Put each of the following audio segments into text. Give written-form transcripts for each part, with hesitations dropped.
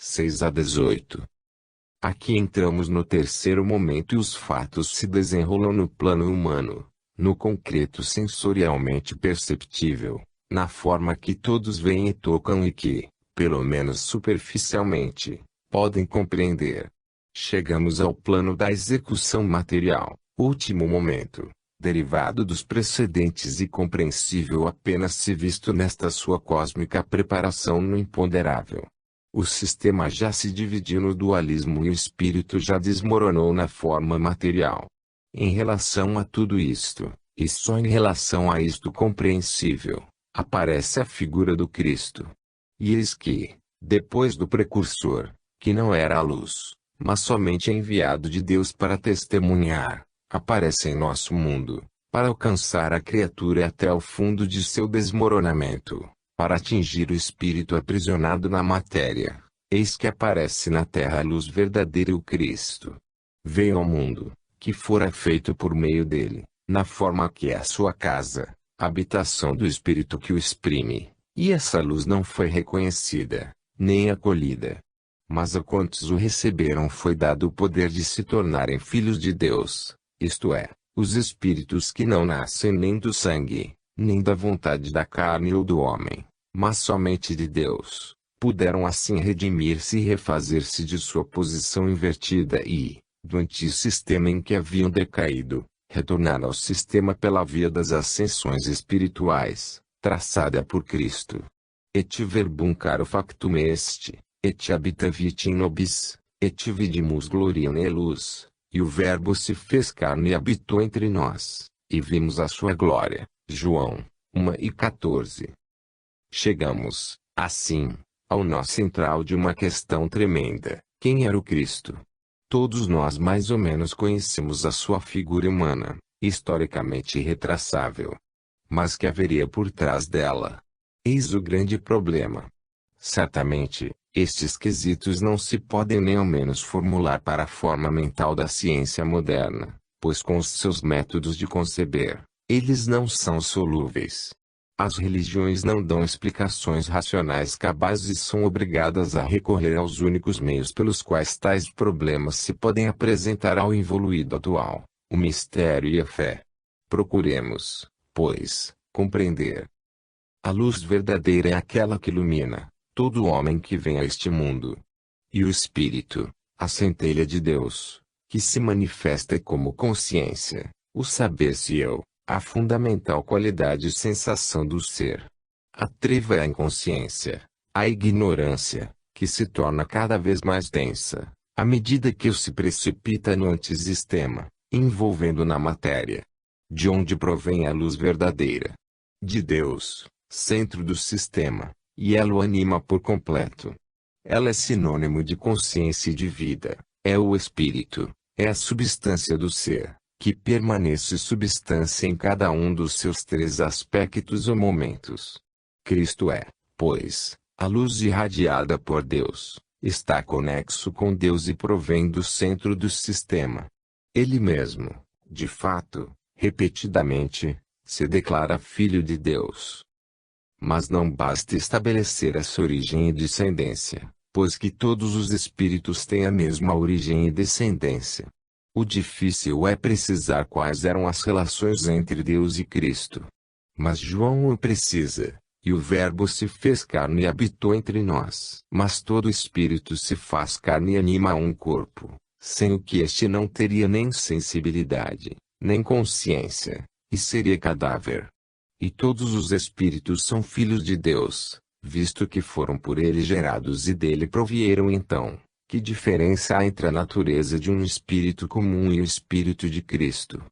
6 a 18. Aqui entramos no terceiro momento e os fatos se desenrolam no plano humano, no concreto sensorialmente perceptível, na forma que todos veem e tocam e que, pelo menos superficialmente, podem compreender. Chegamos ao plano da execução material, último momento, derivado dos precedentes e compreensível apenas se visto nesta sua cósmica preparação no imponderável. O sistema já se dividiu no dualismo e o espírito já desmoronou na forma material. Em relação a tudo isto, e só em relação a isto compreensível, aparece a figura do Cristo. E eis que, depois do precursor, que não era a luz, mas somente enviado de Deus para testemunhar, aparece em nosso mundo, para alcançar a criatura até o fundo de seu desmoronamento, para atingir o espírito aprisionado na matéria. Eis que aparece na terra a luz verdadeira, o Cristo. Veio ao mundo, que fora feito por meio dele, na forma que é a sua casa, a habitação do espírito que o exprime, e essa luz não foi reconhecida, nem acolhida. Mas a quantos o receberam foi dado o poder de se tornarem filhos de Deus, isto é, os espíritos que não nascem nem do sangue, nem da vontade da carne ou do homem, mas somente de Deus, puderam assim redimir-se e refazer-se de sua posição invertida e, do antissistema em que haviam decaído, retornar ao sistema pela via das ascensões espirituais, traçada por Cristo. Et verbum caro factum est, et habitavit in nobis, et vidimus gloriam elus, e o Verbo se fez carne e habitou entre nós, e vimos a sua glória. João 1:14. Chegamos, assim, ao nó central de uma questão tremenda: quem era o Cristo? Todos nós mais ou menos conhecemos a sua figura humana, historicamente irretraçável. Mas que haveria por trás dela? Eis o grande problema. Certamente, estes quesitos não se podem nem ao menos formular para a forma mental da ciência moderna, pois com os seus métodos de conceber, eles não são solúveis. As religiões não dão explicações racionais cabais e são obrigadas a recorrer aos únicos meios pelos quais tais problemas se podem apresentar ao evoluído atual: o mistério e a fé. Procuremos, pois, compreender. A luz verdadeira é aquela que ilumina todo homem que vem a este mundo. E o Espírito, a centelha de Deus, que se manifesta como consciência, o saber-se eu, a fundamental qualidade e sensação do ser. A treva é a inconsciência, a ignorância, que se torna cada vez mais densa, à medida que o se precipita no antissistema, envolvendo na matéria. De onde provém a luz verdadeira? De Deus, centro do sistema, e ela o anima por completo. Ela é sinônimo de consciência e de vida, é o espírito, é a substância do ser, que permanece substância em cada um dos seus três aspectos ou momentos. Cristo é, pois, a luz irradiada por Deus, está conexo com Deus e provém do centro do sistema. Ele mesmo, de fato, repetidamente, se declara filho de Deus. Mas não basta estabelecer essa origem e descendência, pois que todos os espíritos têm a mesma origem e descendência. O difícil é precisar quais eram as relações entre Deus e Cristo. Mas João o precisa, e o Verbo se fez carne e habitou entre nós. Mas todo espírito se faz carne e anima a um corpo, sem o que este não teria nem sensibilidade, nem consciência, e seria cadáver. E todos os espíritos são filhos de Deus, visto que foram por ele gerados e dele provieram. Então, que diferença há entre a natureza de um espírito comum e o espírito de Cristo?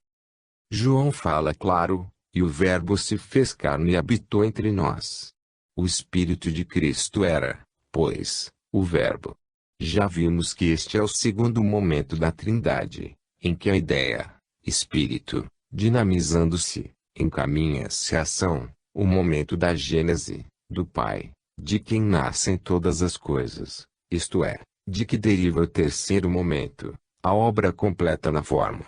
João fala claro: e o Verbo se fez carne e habitou entre nós. O espírito de Cristo era, pois, o Verbo. Já vimos que este é o segundo momento da Trindade, em que a ideia, espírito, dinamizando-se, encaminha-se à ação, o momento da gênese, do Pai, de quem nascem todas as coisas, isto é, de que deriva o terceiro momento, a obra completa na forma.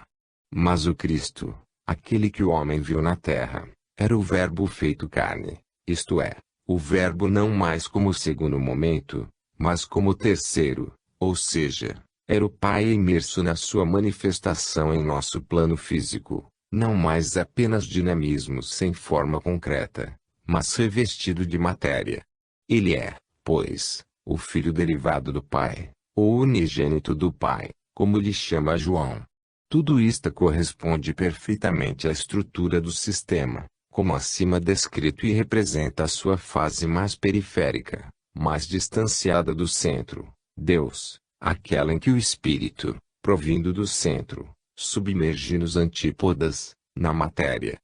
Mas o Cristo, aquele que o homem viu na terra, era o Verbo feito carne, isto é, o Verbo não mais como segundo momento, mas como terceiro, ou seja, era o Pai imerso na sua manifestação em nosso plano físico, não mais apenas dinamismo sem forma concreta, mas revestido de matéria. Ele é, pois, o Filho derivado do Pai, o unigênito do Pai, como lhe chama João. Tudo isto corresponde perfeitamente à estrutura do sistema, como acima descrito, e representa a sua fase mais periférica, mais distanciada do centro, Deus, aquela em que o Espírito, provindo do centro, submerge nos antípodas, na matéria.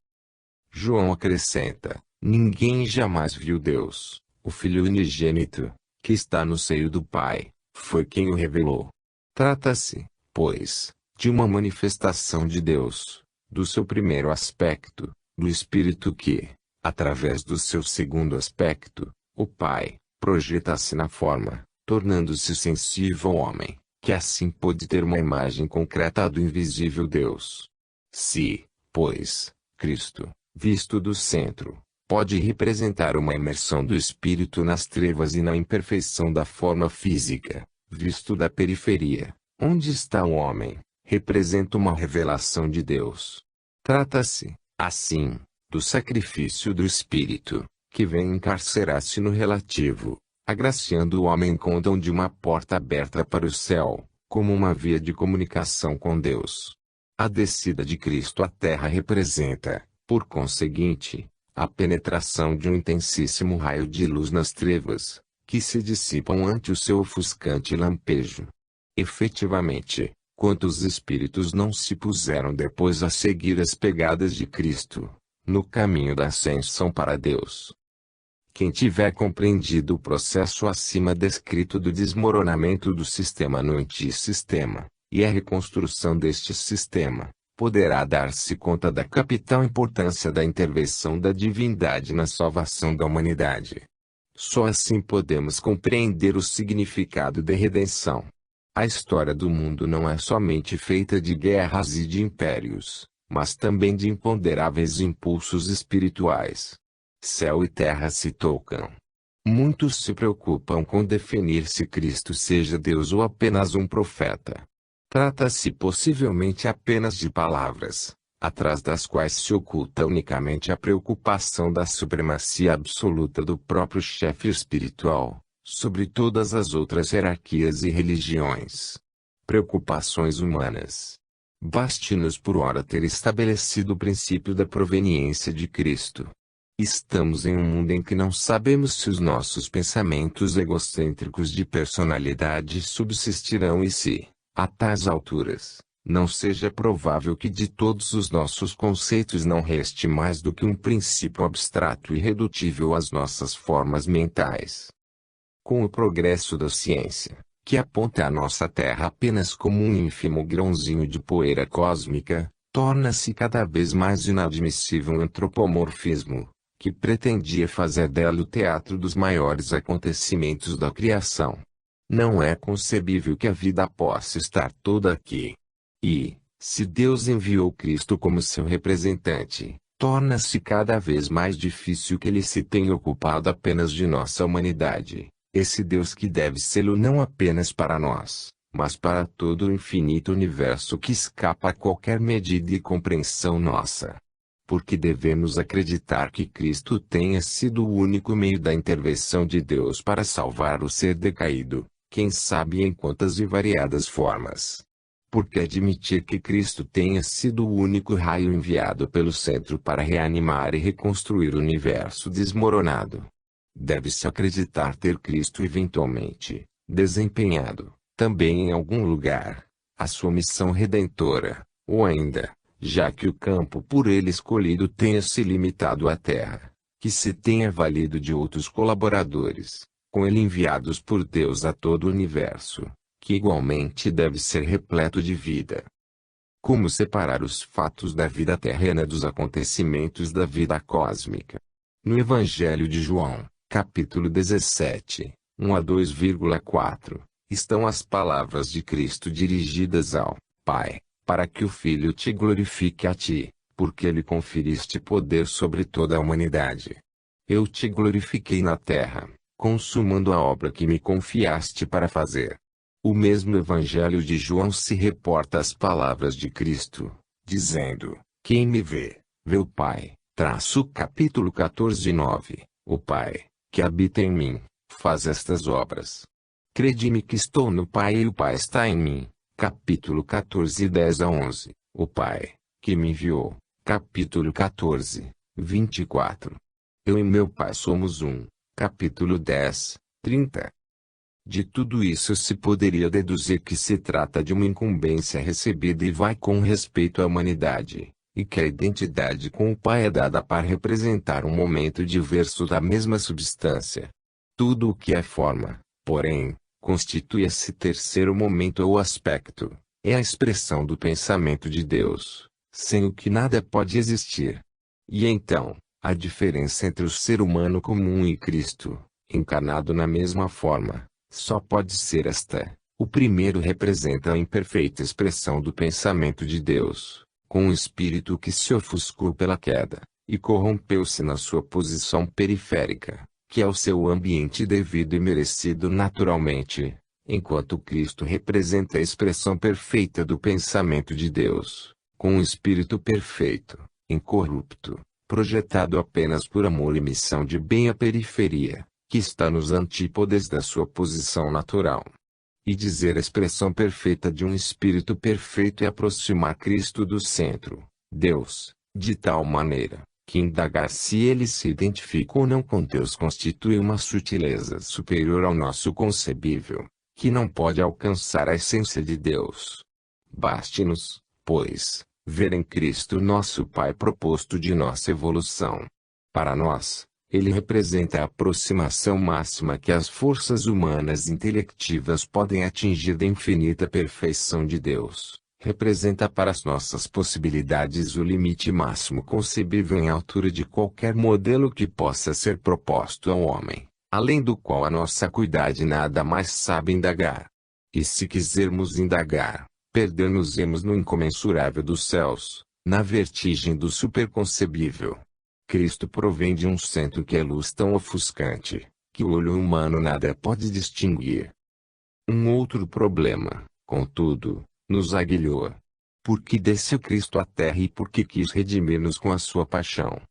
João acrescenta: ninguém jamais viu Deus, o Filho unigênito, que está no seio do Pai, foi quem o revelou. Trata-se, pois, de uma manifestação de Deus, do seu primeiro aspecto, do Espírito que, através do seu segundo aspecto, o Pai, projeta-se na forma, tornando-se sensível ao homem, que assim pôde ter uma imagem concreta do invisível Deus. Se, pois, Cristo, visto do centro, pode representar uma imersão do Espírito nas trevas e na imperfeição da forma física, visto da periferia, onde está o homem, representa uma revelação de Deus. Trata-se, assim, do sacrifício do Espírito, que vem encarcerar-se no relativo, agraciando o homem com o dom de uma porta aberta para o céu, como uma via de comunicação com Deus. A descida de Cristo à terra representa, por conseguinte, a penetração de um intensíssimo raio de luz nas trevas, que se dissipam ante o seu ofuscante lampejo. Efetivamente, quantos espíritos não se puseram depois a seguir as pegadas de Cristo, no caminho da ascensão para Deus? Quem tiver compreendido o processo acima descrito do desmoronamento do sistema no antissistema, e a reconstrução deste sistema, poderá dar-se conta da capital importância da intervenção da divindade na salvação da humanidade. Só assim podemos compreender o significado da redenção. A história do mundo não é somente feita de guerras e de impérios, mas também de imponderáveis impulsos espirituais. Céu e terra se tocam. Muitos se preocupam com definir se Cristo seja Deus ou apenas um profeta. Trata-se possivelmente apenas de palavras, atrás das quais se oculta unicamente a preocupação da supremacia absoluta do próprio chefe espiritual, sobre todas as outras hierarquias e religiões. Preocupações humanas. Baste-nos por ora ter estabelecido o princípio da proveniência de Cristo. Estamos em um mundo em que não sabemos se os nossos pensamentos egocêntricos de personalidade subsistirão e se, a tais alturas, não seja provável que de todos os nossos conceitos não reste mais do que um princípio abstrato e redutível às nossas formas mentais. Com o progresso da ciência, que aponta a nossa Terra apenas como um ínfimo grãozinho de poeira cósmica, torna-se cada vez mais inadmissível o antropomorfismo, que pretendia fazer dela o teatro dos maiores acontecimentos da criação. Não é concebível que a vida possa estar toda aqui. E, se Deus enviou Cristo como seu representante, torna-se cada vez mais difícil que ele se tenha ocupado apenas de nossa humanidade, esse Deus que deve sê-lo não apenas para nós, mas para todo o infinito universo que escapa a qualquer medida e compreensão nossa. Porque devemos acreditar que Cristo tenha sido o único meio da intervenção de Deus para salvar o ser decaído, quem sabe em quantas e variadas formas. Porque admitir que Cristo tenha sido o único raio enviado pelo centro para reanimar e reconstruir o universo desmoronado. Deve-se acreditar ter Cristo eventualmente desempenhado, também em algum lugar, a sua missão redentora, ou ainda, já que o campo por ele escolhido tenha se limitado à terra, que se tenha valido de outros colaboradores, com ele enviados por Deus a todo o universo, que igualmente deve ser repleto de vida. Como separar os fatos da vida terrena dos acontecimentos da vida cósmica? No Evangelho de João, capítulo 17, 1 a 2,4, estão as palavras de Cristo dirigidas ao Pai, para que o Filho te glorifique a ti, porque lhe conferiste poder sobre toda a humanidade. Eu te glorifiquei na terra, consumando a obra que me confiaste para fazer. O mesmo Evangelho de João se reporta às palavras de Cristo, dizendo: quem me vê, vê o Pai. Capítulo 14, 9. O Pai, que habita em mim, faz estas obras. Crede-me que estou no Pai e o Pai está em mim. Capítulo 14, 10 a 11. O Pai, que me enviou. Capítulo 14, 24. Eu e meu Pai somos um. Capítulo 10, 30. De tudo isso se poderia deduzir que se trata de uma incumbência recebida e vai com respeito à humanidade, e que a identidade com o Pai é dada para representar um momento diverso da mesma substância. Tudo o que é forma, porém, constitui esse terceiro momento ou aspecto, é a expressão do pensamento de Deus, sem o que nada pode existir. E então, a diferença entre o ser humano comum e Cristo, encarnado na mesma forma, só pode ser esta: o primeiro representa a imperfeita expressão do pensamento de Deus, com um espírito que se ofuscou pela queda, e corrompeu-se na sua posição periférica, que é o seu ambiente devido e merecido naturalmente, enquanto Cristo representa a expressão perfeita do pensamento de Deus, com um espírito perfeito, incorrupto, projetado apenas por amor e missão de bem à periferia, que está nos antípodes da sua posição natural. E dizer a expressão perfeita de um espírito perfeito é aproximar Cristo do centro, Deus, de tal maneira, que indagar se ele se identifica ou não com Deus constitui uma sutileza superior ao nosso concebível, que não pode alcançar a essência de Deus. Baste-nos, pois, ver em Cristo nosso Pai proposto de nossa evolução. Para nós, ele representa a aproximação máxima que as forças humanas intelectivas podem atingir da infinita perfeição de Deus. Representa para as nossas possibilidades o limite máximo concebível em altura de qualquer modelo que possa ser proposto ao homem, além do qual a nossa acuidade nada mais sabe indagar. E se quisermos indagar, perder-nos-emos no incomensurável dos céus, na vertigem do superconcebível. Cristo provém de um centro que é luz tão ofuscante, que o olho humano nada pode distinguir. Um outro problema, contudo, nos aguilhou. Por que desceu Cristo à terra e por que quis redimir-nos com a sua paixão?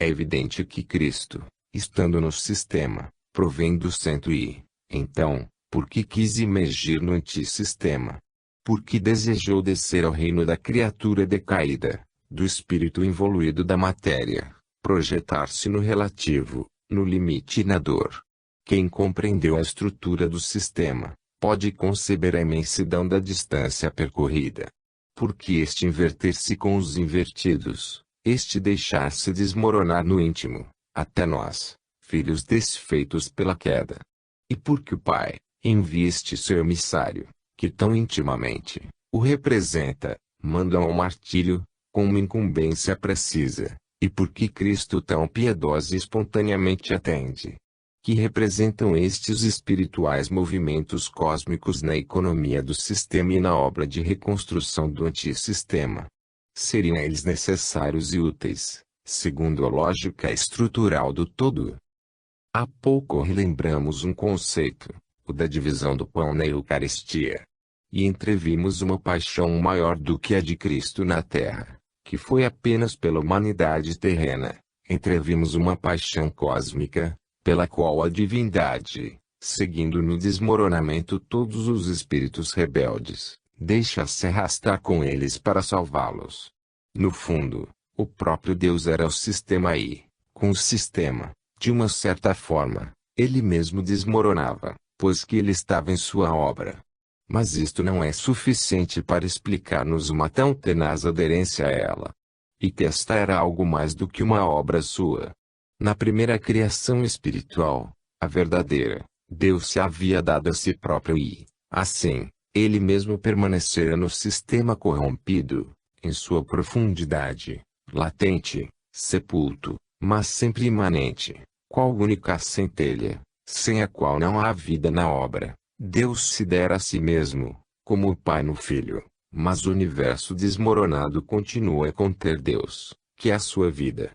É evidente que Cristo, estando no sistema, provém do centro e, então, por que quis imergir no antissistema? Por que desejou descer ao reino da criatura decaída, do espírito involuído da matéria, projetar-se no relativo, no limite e na dor? Quem compreendeu a estrutura do sistema, pode conceber a imensidão da distância percorrida. Porque este inverter-se com os invertidos, este deixar-se desmoronar no íntimo, até nós, filhos desfeitos pela queda. E porque o Pai, envia este seu emissário, que tão intimamente, o representa, manda ao martírio, com uma incumbência precisa, e porque Cristo tão piedosa e espontaneamente atende. Que representam estes espirituais movimentos cósmicos na economia do sistema e na obra de reconstrução do antissistema. Seriam eles necessários e úteis, segundo a lógica estrutural do todo. Há pouco relembramos um conceito, o da divisão do pão na Eucaristia. E entrevimos uma paixão maior do que a de Cristo na terra, que foi apenas pela humanidade terrena. Entrevimos uma paixão cósmica, pela qual a divindade, seguindo no desmoronamento todos os espíritos rebeldes, deixa-se arrastar com eles para salvá-los. No fundo, o próprio Deus era o sistema e, com o sistema, de uma certa forma, ele mesmo desmoronava, pois que ele estava em sua obra. Mas isto não é suficiente para explicar-nos uma tão tenaz aderência a ela. E que esta era algo mais do que uma obra sua. Na primeira criação espiritual, a verdadeira, Deus se havia dado a si próprio e, assim, ele mesmo permanecera no sistema corrompido, em sua profundidade, latente, sepulto, mas sempre imanente, qual única centelha, sem a qual não há vida na obra. Deus se dera a si mesmo, como o Pai no Filho, mas o universo desmoronado continua a conter Deus, que é a sua vida.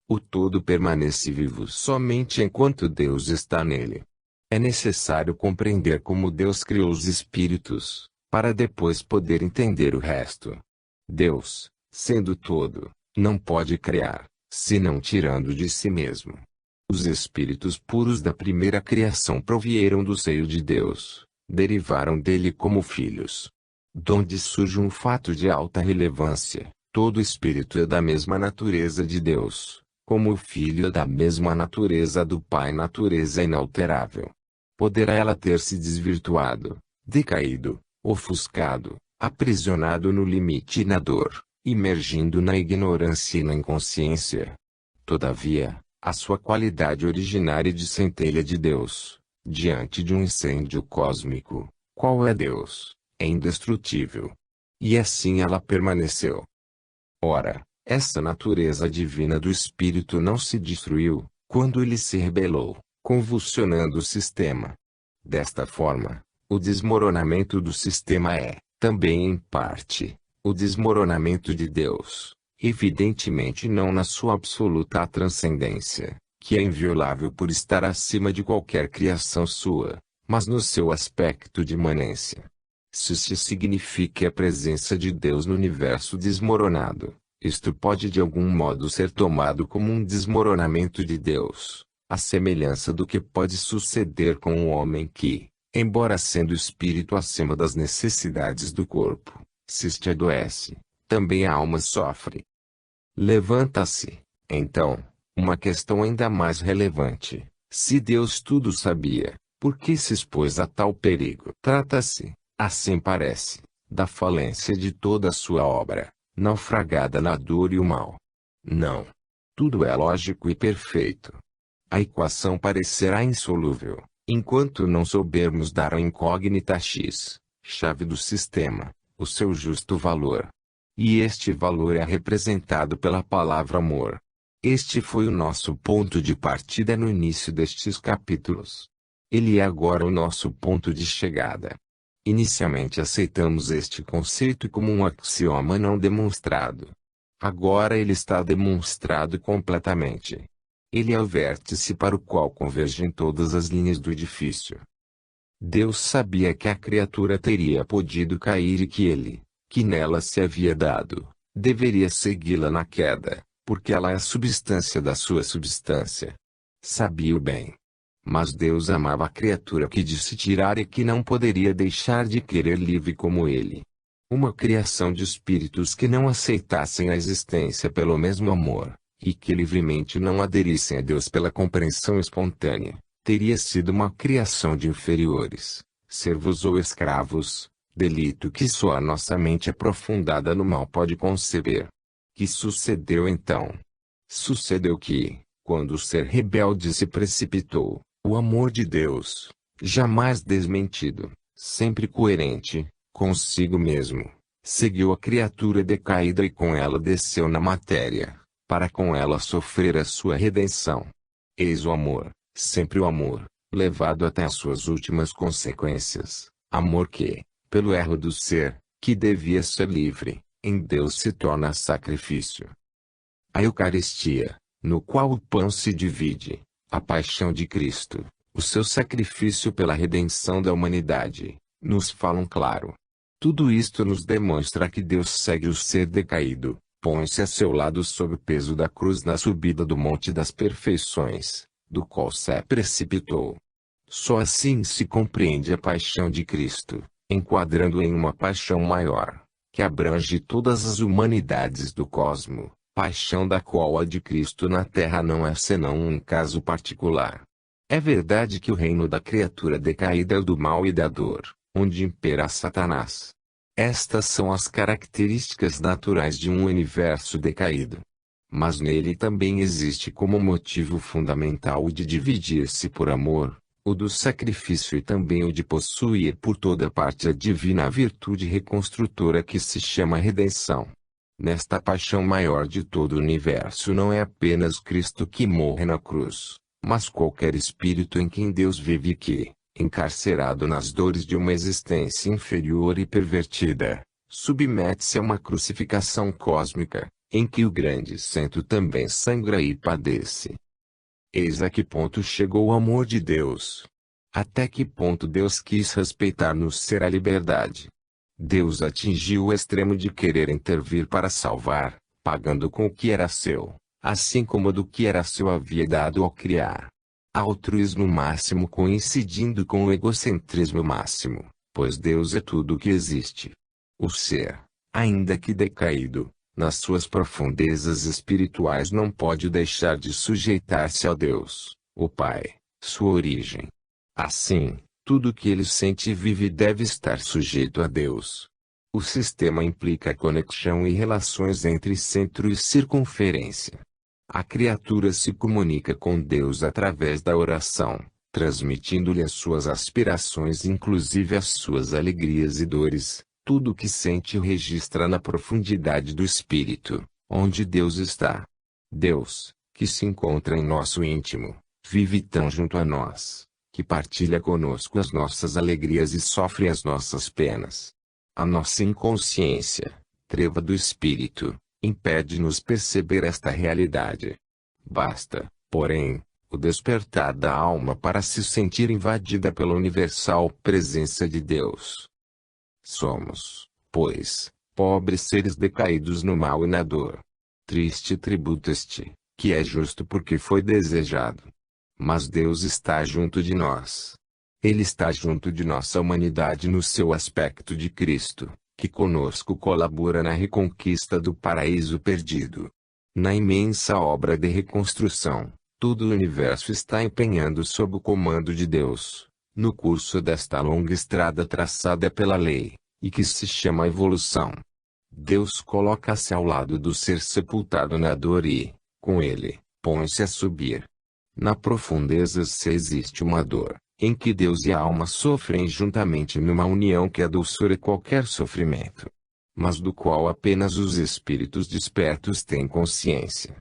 O todo permanece vivo somente enquanto Deus está nele. É necessário compreender como Deus criou os espíritos, para depois poder entender o resto. Deus, sendo todo, não pode criar, senão tirando de si mesmo. Os espíritos puros da primeira criação provieram do seio de Deus, derivaram dele como filhos. Donde surge um fato de alta relevância: todo espírito é da mesma natureza de Deus, como o Filho é da mesma natureza do Pai, natureza inalterável. Poderá ela ter se desvirtuado, decaído, ofuscado, aprisionado no limite e na dor, imergindo na ignorância e na inconsciência. Todavia, a sua qualidade originária de centelha de Deus, diante de um incêndio cósmico, qual é Deus, é indestrutível. E assim ela permaneceu. Ora, essa natureza divina do Espírito não se destruiu, quando ele se rebelou, convulsionando o sistema. Desta forma, o desmoronamento do sistema é, também em parte, o desmoronamento de Deus, evidentemente não na sua absoluta transcendência, que é inviolável por estar acima de qualquer criação sua, mas no seu aspecto de imanência. Se significa a presença de Deus no universo desmoronado, isto pode de algum modo ser tomado como um desmoronamento de Deus, à semelhança do que pode suceder com um homem que, embora sendo espírito acima das necessidades do corpo, se este adoece, também a alma sofre. Levanta-se, então, uma questão ainda mais relevante: se Deus tudo sabia, por que se expôs a tal perigo? Trata-se, assim parece, da falência de toda a sua obra, naufragada na dor e o mal. Não. Tudo é lógico e perfeito. A equação parecerá insolúvel, enquanto não soubermos dar à incógnita X, chave do sistema, o seu justo valor. E este valor é representado pela palavra amor. Este foi o nosso ponto de partida no início destes capítulos. Ele é agora o nosso ponto de chegada. Inicialmente aceitamos este conceito como um axioma não demonstrado. Agora ele está demonstrado completamente. Ele é o vértice para o qual convergem todas as linhas do edifício. Deus sabia que a criatura teria podido cair e que ele, que nela se havia dado, deveria segui-la na queda, porque ela é a substância da sua substância. Sabia-o bem. Mas Deus amava a criatura que de se tirar e que não poderia deixar de querer livre como ele. Uma criação de espíritos que não aceitassem a existência pelo mesmo amor, e que livremente não aderissem a Deus pela compreensão espontânea, teria sido uma criação de inferiores, servos ou escravos, delito que só a nossa mente aprofundada no mal pode conceber. Que sucedeu então? Sucedeu que, quando o ser rebelde se precipitou, o amor de Deus, jamais desmentido, sempre coerente, consigo mesmo, seguiu a criatura decaída e com ela desceu na matéria, para com ela sofrer a sua redenção. Eis o amor, sempre o amor, levado até as suas últimas consequências, amor que, pelo erro do ser, que devia ser livre, em Deus se torna sacrifício. A Eucaristia, no qual o pão se divide, a paixão de Cristo, o seu sacrifício pela redenção da humanidade, nos falam claro. Tudo isto nos demonstra que Deus segue o ser decaído, põe-se a seu lado sob o peso da cruz na subida do Monte das Perfeições, do qual se precipitou. Só assim se compreende a paixão de Cristo, enquadrando em uma paixão maior, que abrange todas as humanidades do cosmo. Paixão da qual a de Cristo na terra não é senão um caso particular. É verdade que o reino da criatura decaída é o do mal e da dor, onde impera Satanás. Estas são as características naturais de um universo decaído. Mas nele também existe como motivo fundamental o de dividir-se por amor, o do sacrifício e também o de possuir por toda parte a divina virtude reconstrutora que se chama redenção. Nesta paixão maior de todo o universo não é apenas Cristo que morre na cruz, mas qualquer espírito em quem Deus vive que, encarcerado nas dores de uma existência inferior e pervertida, submete-se a uma crucificação cósmica, em que o grande centro também sangra e padece. Eis a que ponto chegou o amor de Deus. Até que ponto Deus quis respeitar-nos ser a liberdade? Deus atingiu o extremo de querer intervir para salvar, pagando com o que era seu, assim como do que era seu havia dado ao criar. Altruísmo máximo coincidindo com o egocentrismo máximo, pois Deus é tudo o que existe. O ser, ainda que decaído, nas suas profundezas espirituais não pode deixar de sujeitar-se ao Deus, o Pai, sua origem. Assim, tudo que ele sente e vive deve estar sujeito a Deus. O sistema implica conexão e relações entre centro e circunferência. A criatura se comunica com Deus através da oração, transmitindo-lhe as suas aspirações inclusive as suas alegrias e dores. Tudo o que sente registra na profundidade do espírito, onde Deus está. Deus, que se encontra em nosso íntimo, vive tão junto a nós, que partilha conosco as nossas alegrias e sofre as nossas penas. A nossa inconsciência, treva do espírito, impede-nos perceber esta realidade. Basta, porém, o despertar da alma para se sentir invadida pela universal presença de Deus. Somos, pois, pobres seres decaídos no mal e na dor. Triste tributo este, que é justo porque foi desejado. Mas Deus está junto de nós. Ele está junto de nossa humanidade no seu aspecto de Cristo, que conosco colabora na reconquista do paraíso perdido. Na imensa obra de reconstrução, todo o universo está empenhando sob o comando de Deus, no curso desta longa estrada traçada pela lei, e que se chama evolução. Deus coloca-se ao lado do ser sepultado na dor e, com ele, põe-se a subir. Na profundeza se existe uma dor, em que Deus e a alma sofrem juntamente numa união que adoçura qualquer sofrimento, mas do qual apenas os espíritos despertos têm consciência.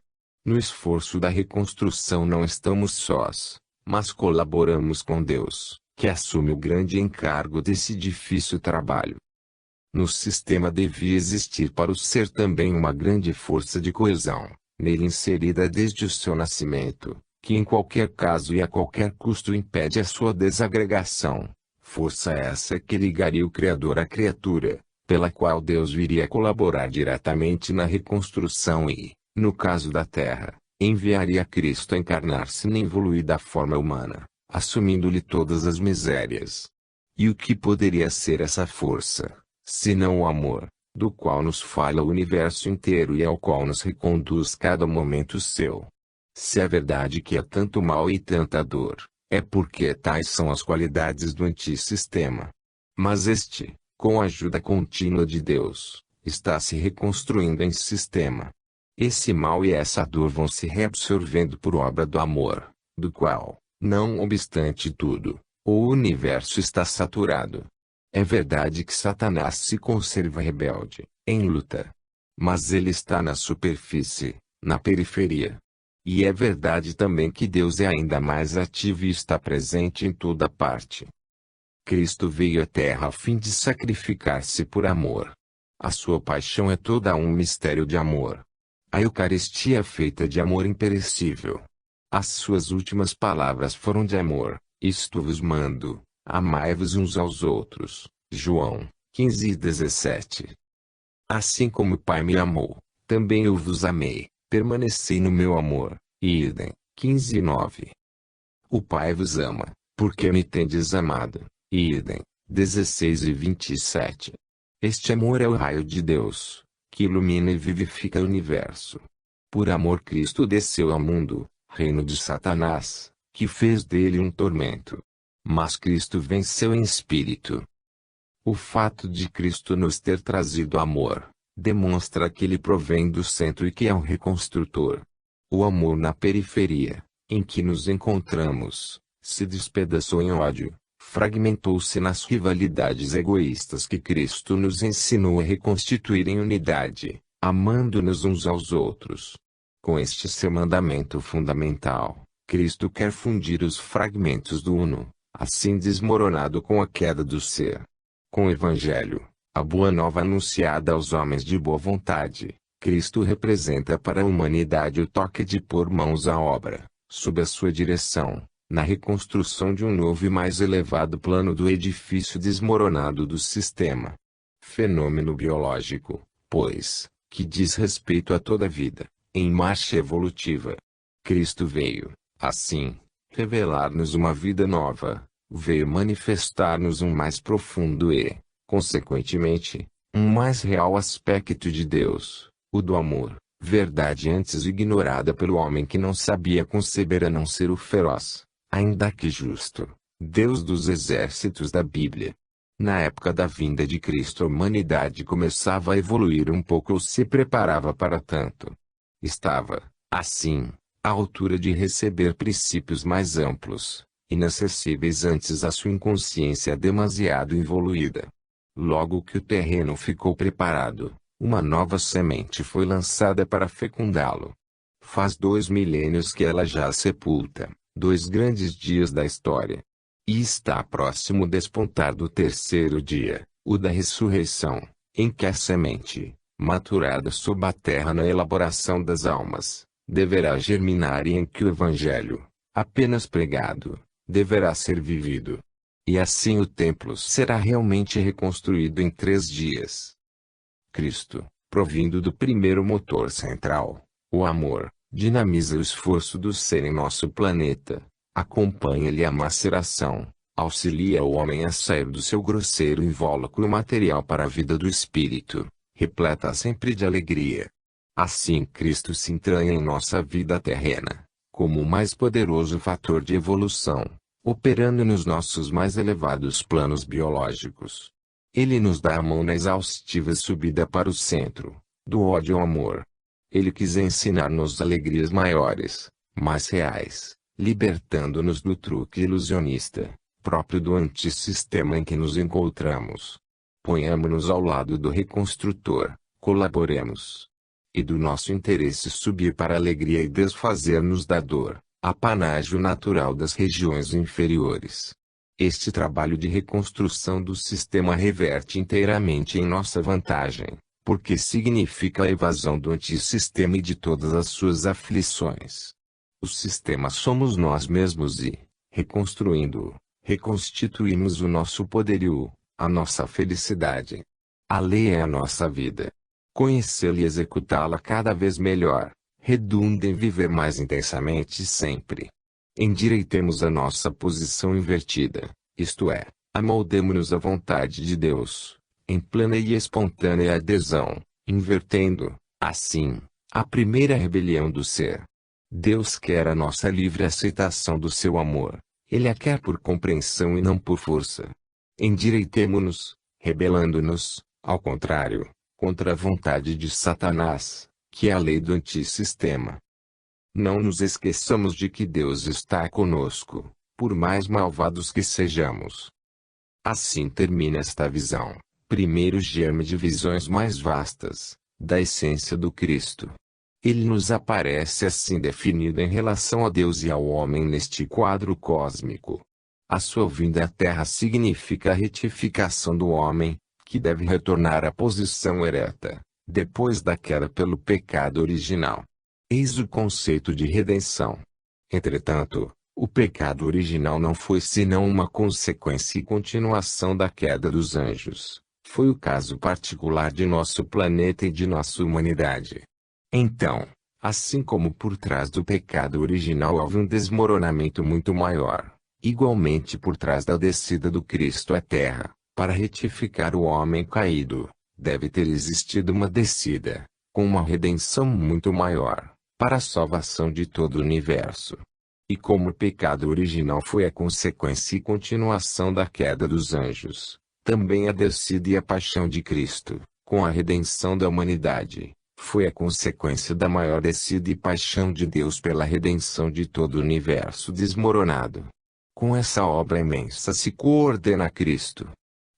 No esforço da reconstrução não estamos sós, mas colaboramos com Deus, que assume o grande encargo desse difícil trabalho. No sistema devia existir para o ser também uma grande força de coesão, nele inserida desde o seu nascimento, que em qualquer caso e a qualquer custo impede a sua desagregação. Força essa que ligaria o Criador à criatura, pela qual Deus viria colaborar diretamente na reconstrução e, no caso da Terra, enviaria Cristo a encarnar-se na evoluída forma humana, assumindo-lhe todas as misérias. E o que poderia ser essa força, senão o amor, do qual nos fala o universo inteiro e ao qual nos reconduz cada momento seu? Se é verdade que há tanto mal e tanta dor, é porque tais são as qualidades do antissistema. Mas este, com a ajuda contínua de Deus, está se reconstruindo em sistema. Esse mal e essa dor vão se reabsorvendo por obra do amor, do qual, não obstante tudo, o universo está saturado. É verdade que Satanás se conserva rebelde, em luta. Mas ele está na superfície, na periferia. E é verdade também que Deus é ainda mais ativo e está presente em toda parte. Cristo veio à Terra a fim de sacrificar-se por amor. A sua paixão é toda um mistério de amor. A Eucaristia é feita de amor imperecível. As suas últimas palavras foram de amor: isto vos mando, amai-vos uns aos outros. João 15:17. Assim como o Pai me amou, também eu vos amei, permanecei no meu amor. Idem 15:9. O Pai vos ama, porque me tendes amado. Idem 16:27. Este amor é o raio de Deus, que ilumina e vivifica o universo. Por amor Cristo desceu ao mundo, reino de Satanás, que fez dele um tormento. Mas Cristo venceu em espírito. O fato de Cristo nos ter trazido amor, demonstra que ele provém do centro e que é um reconstrutor. O amor na periferia, em que nos encontramos, se despedaçou em ódio, fragmentou-se nas rivalidades egoístas que Cristo nos ensinou a reconstituir em unidade, amando-nos uns aos outros. Com este seu mandamento fundamental, Cristo quer fundir os fragmentos do uno, assim desmoronado com a queda do ser. Com o Evangelho, a boa nova anunciada aos homens de boa vontade, Cristo representa para a humanidade o toque de pôr mãos à obra, sob a sua direção, na reconstrução de um novo e mais elevado plano do edifício desmoronado do sistema. Fenômeno biológico, pois, que diz respeito a toda a vida, em marcha evolutiva. Cristo veio, assim, revelar-nos uma vida nova, veio manifestar-nos um mais profundo e, consequentemente, um mais real aspecto de Deus, o do amor, verdade antes ignorada pelo homem que não sabia conceber a não ser o feroz, ainda que justo, Deus dos exércitos da Bíblia. Na época da vinda de Cristo, a humanidade começava a evoluir um pouco ou se preparava para tanto. Estava, assim, à altura de receber princípios mais amplos, inacessíveis antes à sua inconsciência demasiado evoluída. Logo que o terreno ficou preparado, uma nova semente foi lançada para fecundá-lo. Faz 2 milênios que ela já sepulta, 2 grandes dias da história. E está próximo o despontar do terceiro dia, o da ressurreição, em que a semente, maturada sob a terra na elaboração das almas, deverá germinar e em que o Evangelho, apenas pregado, deverá ser vivido. E assim o templo será realmente reconstruído em 3 dias. Cristo, provindo do primeiro motor central, o amor, dinamiza o esforço do ser em nosso planeta. Acompanha-lhe a maceração, auxilia o homem a sair do seu grosseiro invólucro material para a vida do espírito, repleta sempre de alegria. Assim Cristo se entranha em nossa vida terrena, como o mais poderoso fator de evolução, operando nos nossos mais elevados planos biológicos. Ele nos dá a mão na exaustiva subida para o centro, do ódio ao amor. Ele quis ensinar-nos alegrias maiores, mais reais, libertando-nos do truque ilusionista, próprio do antissistema em que nos encontramos. Ponhamo-nos ao lado do reconstrutor, colaboremos. E do nosso interesse subir para a alegria e desfazer-nos da dor, apanágio natural das regiões inferiores. Este trabalho de reconstrução do sistema reverte inteiramente em nossa vantagem, porque significa a evasão do antissistema e de todas as suas aflições. O sistema somos nós mesmos e, reconstruindo-o, reconstituímos o nosso poderio, a nossa felicidade. A lei é a nossa vida. Conhecê-la e executá-la cada vez melhor, redunda em viver mais intensamente sempre. Endireitemos a nossa posição invertida, isto é, amoldemo-nos à vontade de Deus, em plena e espontânea adesão, invertendo, assim, a primeira rebelião do ser. Deus quer a nossa livre aceitação do seu amor, Ele a quer por compreensão e não por força. Endireitemo-nos, rebelando-nos, ao contrário, contra a vontade de Satanás, que é a lei do antissistema. Não nos esqueçamos de que Deus está conosco, por mais malvados que sejamos. Assim termina esta visão, primeiro germe de visões mais vastas, da essência do Cristo. Ele nos aparece assim definido em relação a Deus e ao homem neste quadro cósmico. A sua vinda à Terra significa a retificação do homem, que deve retornar à posição ereta, depois da queda pelo pecado original. Eis o conceito de redenção. Entretanto, o pecado original não foi senão uma consequência e continuação da queda dos anjos. Foi o caso particular de nosso planeta e de nossa humanidade. Então, assim como por trás do pecado original houve um desmoronamento muito maior, igualmente por trás da descida do Cristo à Terra, para retificar o homem caído, deve ter existido uma descida, com uma redenção muito maior, para a salvação de todo o universo. E como o pecado original foi a consequência e continuação da queda dos anjos, também a descida e a paixão de Cristo, com a redenção da humanidade, foi a consequência da maior descida e paixão de Deus pela redenção de todo o universo desmoronado. Com essa obra imensa se coordena Cristo.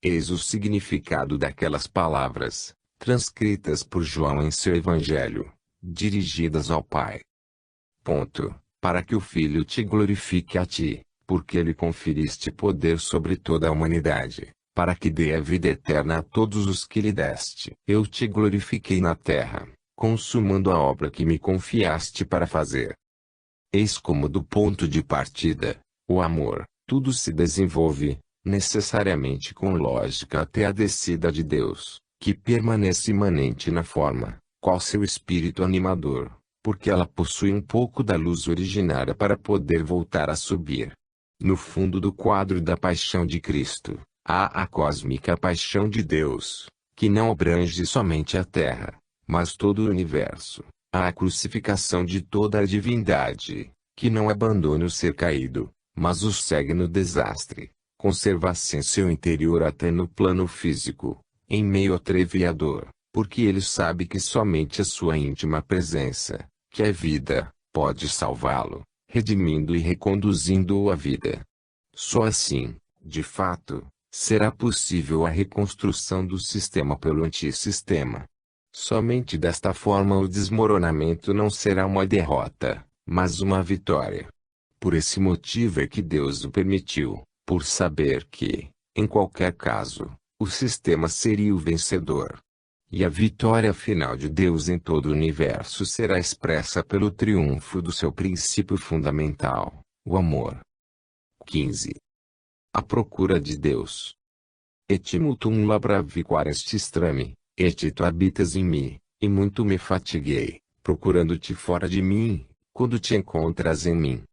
Eis o significado daquelas palavras, transcritas por João em seu Evangelho, dirigidas ao Pai. Ponto. Para que o Filho te glorifique a ti, porque lhe conferiste poder sobre toda a humanidade, para que dê a vida eterna a todos os que lhe deste. Eu te glorifiquei na terra, consumando a obra que me confiaste para fazer. Eis como do ponto de partida, O amor, tudo se desenvolve, necessariamente com lógica até a descida de Deus, que permanece imanente na forma, qual seu espírito animador, porque ela possui um pouco da luz originária para poder voltar a subir. No fundo do quadro da paixão de Cristo, há a cósmica paixão de Deus, que não abrange somente a Terra, mas todo o universo. Há a crucificação de toda a divindade, que não abandona o ser caído, mas o segue no desastre, conserva-se em seu interior até no plano físico, em meio ao treviador, porque ele sabe que somente a sua íntima presença, que é vida, pode salvá-lo, redimindo e reconduzindo-o à vida. Só assim, de fato, será possível a reconstrução do sistema pelo antissistema. Somente desta forma o desmoronamento não será uma derrota, mas uma vitória. Por esse motivo é que Deus o permitiu, por saber que, em qualquer caso, o sistema seria o vencedor. E a vitória final de Deus em todo o universo será expressa pelo triunfo do seu princípio fundamental, o amor. 15. A procura de Deus. Et multum labravi quarest strami, et tu habitas em mim, e muito me fatiguei, procurando-te fora de mim, quando te encontras em mim.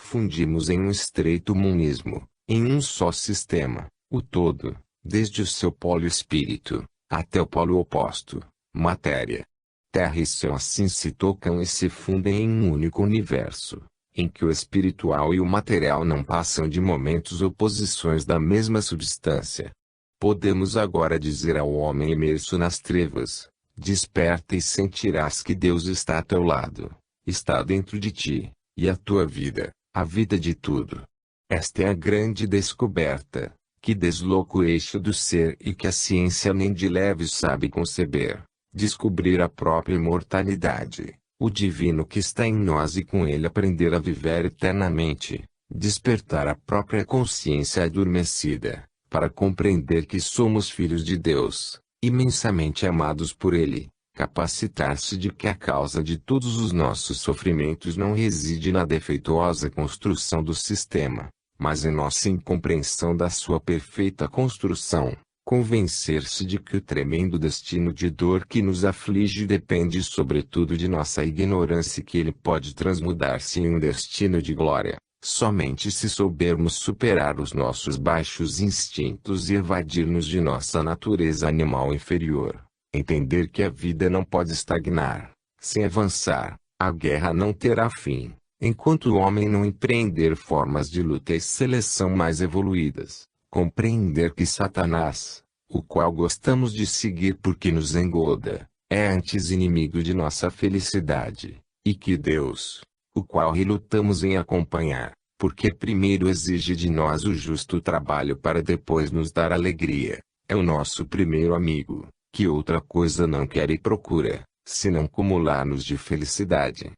Fundimos em um estreito monismo, em um só sistema, o todo, desde o seu polo espírito, até o polo oposto, matéria. Terra e céu assim se tocam e se fundem em um único universo, em que o espiritual e o material não passam de momentos ou posições da mesma substância. Podemos agora dizer ao homem imerso nas trevas: desperta e sentirás que Deus está a teu lado, está dentro de ti, e a tua vida, a vida de tudo. Esta é a grande descoberta, que desloca o eixo do ser e que a ciência nem de leve sabe conceber: descobrir a própria imortalidade, o divino que está em nós e com ele aprender a viver eternamente, despertar a própria consciência adormecida, para compreender que somos filhos de Deus, imensamente amados por Ele, capacitar-se de que a causa de todos os nossos sofrimentos não reside na defeituosa construção do sistema, mas em nossa incompreensão da sua perfeita construção, convencer-se de que o tremendo destino de dor que nos aflige depende sobretudo de nossa ignorância e que ele pode transmudar-se em um destino de glória, somente se soubermos superar os nossos baixos instintos e evadir-nos de nossa natureza animal inferior, entender que a vida não pode estagnar, sem avançar, a guerra não terá fim, enquanto o homem não empreender formas de luta e seleção mais evoluídas, compreender que Satanás, o qual gostamos de seguir porque nos engoda, é antes inimigo de nossa felicidade, e que Deus, o qual relutamos em acompanhar, porque primeiro exige de nós o justo trabalho para depois nos dar alegria, é o nosso primeiro amigo, que outra coisa não quer e procura, senão cumular-nos de felicidade.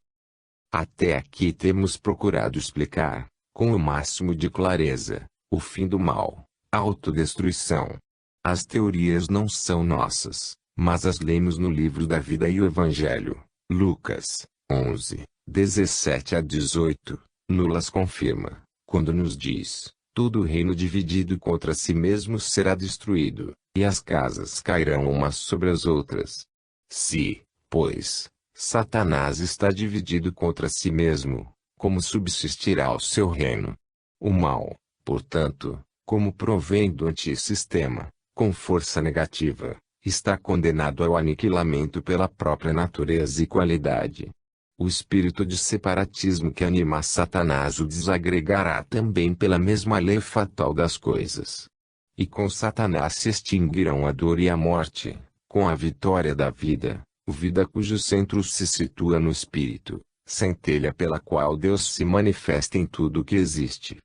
Até aqui temos procurado explicar, com o máximo de clareza, o fim do mal, a autodestruição. As teorias não são nossas, mas as lemos no livro da vida e o Evangelho, Lucas 11, 17 a 18, nulas confirma, quando nos diz: todo reino dividido contra si mesmo será destruído, e as casas cairão umas sobre as outras. Se, pois, Satanás está dividido contra si mesmo, como subsistirá o seu reino? O mal, portanto, como provém do antissistema, com força negativa, está condenado ao aniquilamento pela própria natureza e qualidade. O espírito de separatismo que anima Satanás o desagregará também pela mesma lei fatal das coisas. E com Satanás se extinguirão a dor e a morte, com a vitória da vida, vida cujo centro se situa no espírito, centelha pela qual Deus se manifesta em tudo o que existe.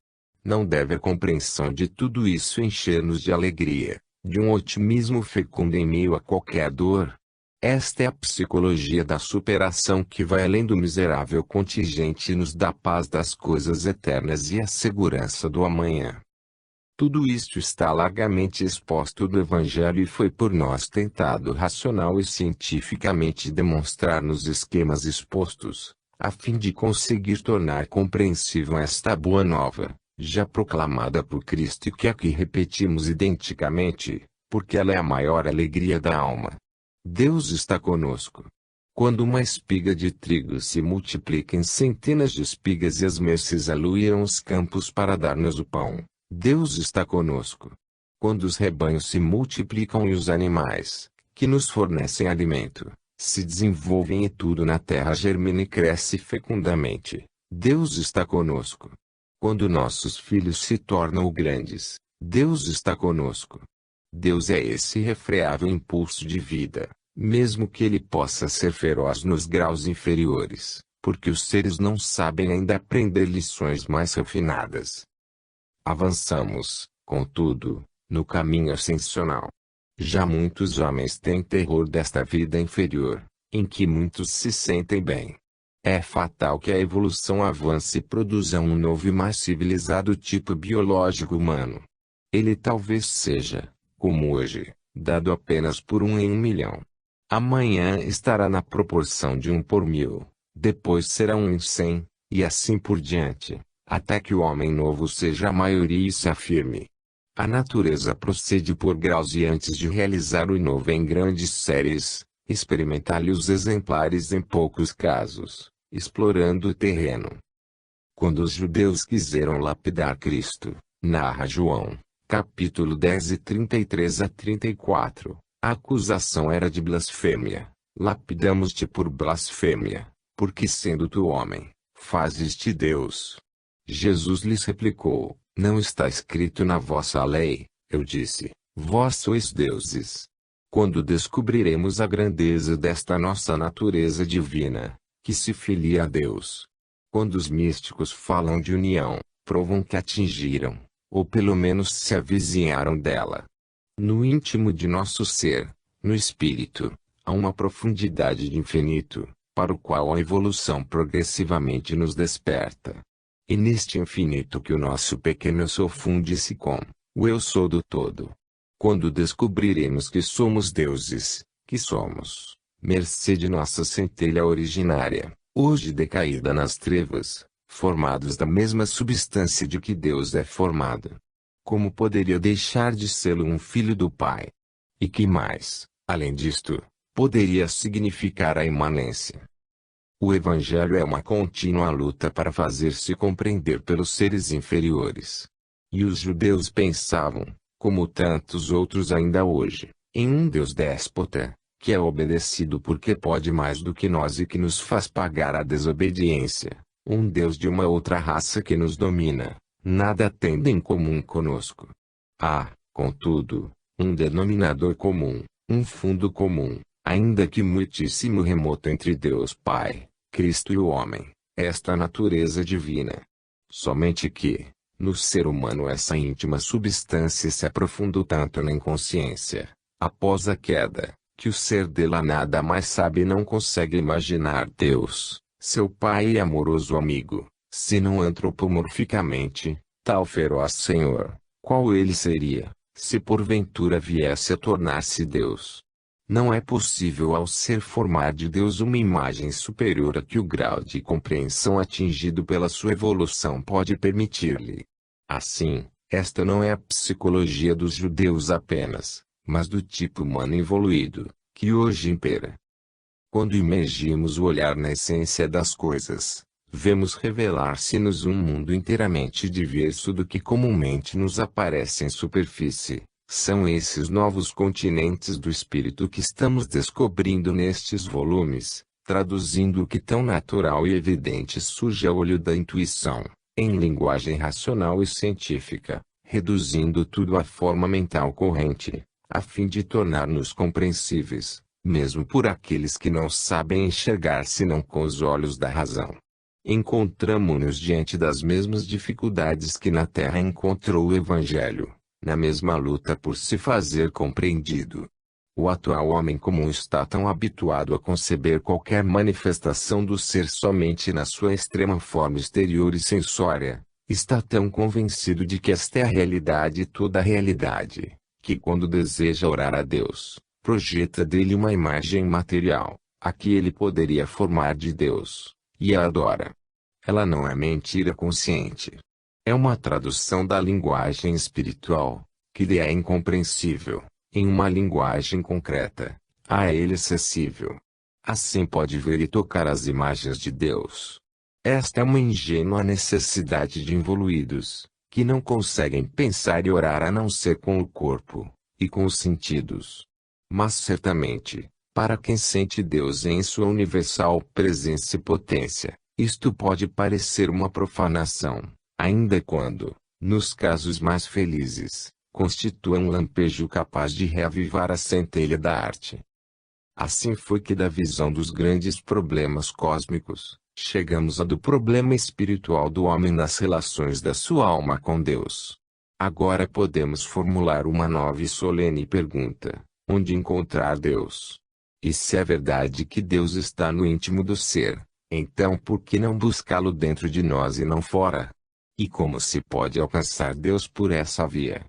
Não deve a compreensão de tudo isso encher-nos de alegria, de um otimismo fecundo em meio a qualquer dor. Esta é a psicologia da superação que vai além do miserável contingente e nos dá paz das coisas eternas e a segurança do amanhã. Tudo isto está largamente exposto do Evangelho e foi por nós tentado racional e cientificamente demonstrar nos esquemas expostos, a fim de conseguir tornar compreensível esta boa nova, já proclamada por Cristo e que aqui repetimos identicamente, porque ela é a maior alegria da alma. Deus está conosco. Quando uma espiga de trigo se multiplica em centenas de espigas e as messes aluíram os campos para dar-nos o pão, Deus está conosco. Quando os rebanhos se multiplicam e os animais, que nos fornecem alimento, se desenvolvem e tudo na terra germina e cresce fecundamente, Deus está conosco. Quando nossos filhos se tornam grandes, Deus está conosco. Deus é esse irrefreável impulso de vida, mesmo que ele possa ser feroz nos graus inferiores, porque os seres não sabem ainda aprender lições mais refinadas. Avançamos, contudo, no caminho ascensional. Já muitos homens têm terror desta vida inferior, em que muitos se sentem bem. É fatal que a evolução avance e produza um novo e mais civilizado tipo biológico humano. Ele talvez seja, como hoje, dado apenas por 1 em 1 milhão. Amanhã estará na proporção de 1 por 1000, depois será 1 em 100, e assim por diante, até que o homem novo seja a maioria e se afirme. A natureza procede por graus e antes de realizar o novo em grandes séries, experimentar-lhe os exemplares em poucos casos, explorando o terreno. Quando os judeus quiseram lapidar Cristo, narra João, capítulo 10 e 33 a 34, a acusação era de blasfêmia. Lapidamos-te por blasfêmia, porque sendo tu homem, fazes-te Deus. Jesus lhes replicou, não está escrito na vossa lei, eu disse, vós sois deuses. Quando descobriremos a grandeza desta nossa natureza divina, que se filia a Deus? Quando os místicos falam de união, provam que atingiram, ou pelo menos se avizinharam dela. No íntimo de nosso ser, no espírito, há uma profundidade de infinito, para o qual a evolução progressivamente nos desperta. E neste infinito que o nosso pequeno eu sou funde-se com o eu sou do todo. Quando descobriremos que somos deuses, que somos, mercê de nossa centelha originária, hoje decaída nas trevas, formados da mesma substância de que Deus é formado, como poderia deixar de ser um filho do Pai? E que mais, além disto, poderia significar a imanência? O Evangelho é uma contínua luta para fazer-se compreender pelos seres inferiores. E os judeus pensavam, como tantos outros ainda hoje, em um Deus déspota, que é obedecido porque pode mais do que nós e que nos faz pagar a desobediência, um Deus de uma outra raça que nos domina, nada tendo em comum conosco. Há, contudo, um denominador comum, um fundo comum, ainda que muitíssimo remoto entre Deus Pai, Cristo e o homem, esta natureza divina. Somente que, no ser humano essa íntima substância se aprofundou tanto na inconsciência, após a queda, que o ser dela nada mais sabe e não consegue imaginar Deus, seu Pai e amoroso amigo, senão antropomorficamente, tal feroz Senhor, qual ele seria, se porventura viesse a tornar-se Deus. Não é possível ao ser formar de Deus uma imagem superior a que o grau de compreensão atingido pela sua evolução pode permitir-lhe. Assim, esta não é a psicologia dos judeus apenas, mas do tipo humano evoluído, que hoje impera. Quando imergimos o olhar na essência das coisas, vemos revelar-se-nos um mundo inteiramente diverso do que comumente nos aparece em superfície. São esses novos continentes do espírito que estamos descobrindo nestes volumes, traduzindo o que tão natural e evidente surge ao olho da intuição, em linguagem racional e científica, reduzindo tudo à forma mental corrente, a fim de tornar-nos compreensíveis, mesmo por aqueles que não sabem enxergar senão com os olhos da razão. Encontramo-nos diante das mesmas dificuldades que na Terra encontrou o Evangelho, na mesma luta por se fazer compreendido. O atual homem comum está tão habituado a conceber qualquer manifestação do ser somente na sua extrema forma exterior e sensória, está tão convencido de que esta é a realidade e toda a realidade, que quando deseja orar a Deus, projeta dele uma imagem material, a que ele poderia formar de Deus, e a adora. Ela não é mentira consciente. É uma tradução da linguagem espiritual, que lhe é incompreensível, em uma linguagem concreta, a ele acessível. Assim pode ver e tocar as imagens de Deus. Esta é uma ingênua necessidade de involuídos, que não conseguem pensar e orar a não ser com o corpo, e com os sentidos. Mas certamente, para quem sente Deus em sua universal presença e potência, isto pode parecer uma profanação, ainda quando, nos casos mais felizes, constitua um lampejo capaz de reavivar a centelha da arte. Assim foi que da visão dos grandes problemas cósmicos, chegamos à do problema espiritual do homem nas relações da sua alma com Deus. Agora podemos formular uma nova e solene pergunta: onde encontrar Deus? E se é verdade que Deus está no íntimo do ser, então por que não buscá-lo dentro de nós e não fora? E como se pode alcançar Deus por essa via?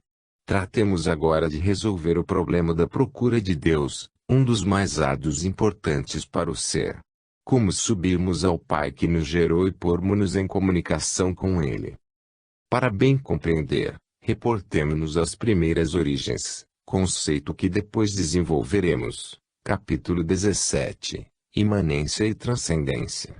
Tratemos agora de resolver o problema da procura de Deus, um dos mais árduos e importantes para o ser. Como subirmos ao Pai que nos gerou e pormos-nos em comunicação com Ele? Para bem compreender, reportemo-nos às primeiras origens, conceito que depois desenvolveremos. Capítulo 17. Imanência e transcendência.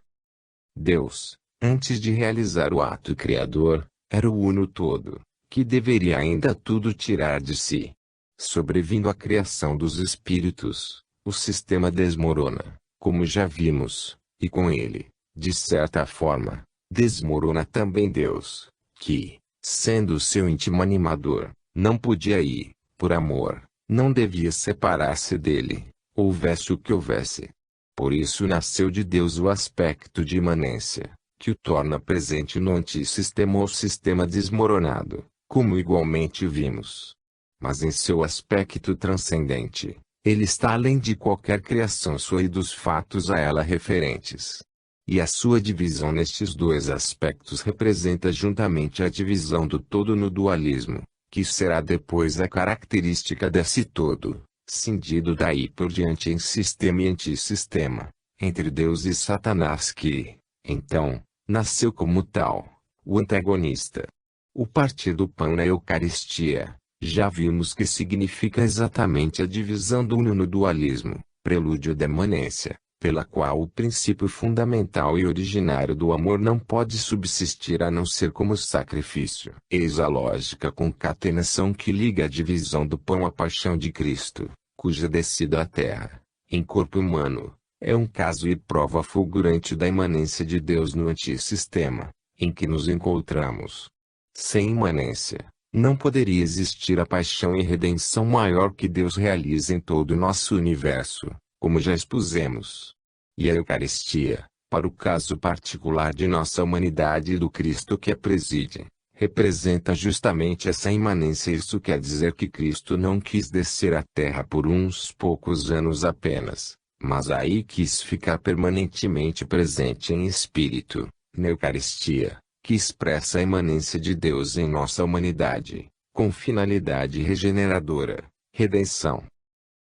Deus, antes de realizar o ato criador, era o uno todo, que deveria ainda tudo tirar de si. Sobrevindo à criação dos espíritos, o sistema desmorona, como já vimos, e com ele, de certa forma, desmorona também Deus, que, sendo o seu íntimo animador, não podia ir, por amor, não devia separar-se dele, houvesse o que houvesse. Por isso nasceu de Deus o aspecto de imanência, que o torna presente no antissistema ou sistema desmoronado, como igualmente vimos. Mas em seu aspecto transcendente, ele está além de qualquer criação sua e dos fatos a ela referentes. E a sua divisão nestes dois aspectos representa juntamente a divisão do todo no dualismo, que será depois a característica desse todo, cindido daí por diante em sistema e antissistema, entre Deus e Satanás que, então, nasceu como tal, o antagonista. O partir do pão na Eucaristia, já vimos que significa exatamente a divisão do uno no dualismo, prelúdio da imanência, pela qual o princípio fundamental e originário do amor não pode subsistir a não ser como sacrifício. Eis a lógica concatenação que liga a divisão do pão à paixão de Cristo, cuja descida à terra, em corpo humano, é um caso e prova fulgurante da imanência de Deus no antissistema, em que nos encontramos. Sem imanência, não poderia existir a paixão e redenção maior que Deus realiza em todo o nosso universo, como já expusemos. E a Eucaristia, para o caso particular de nossa humanidade e do Cristo que a preside, representa justamente essa imanência. Isso quer dizer que Cristo não quis descer à terra por uns poucos anos apenas, mas aí quis ficar permanentemente presente em espírito, na Eucaristia, que expressa a imanência de Deus em nossa humanidade, com finalidade regeneradora, redenção.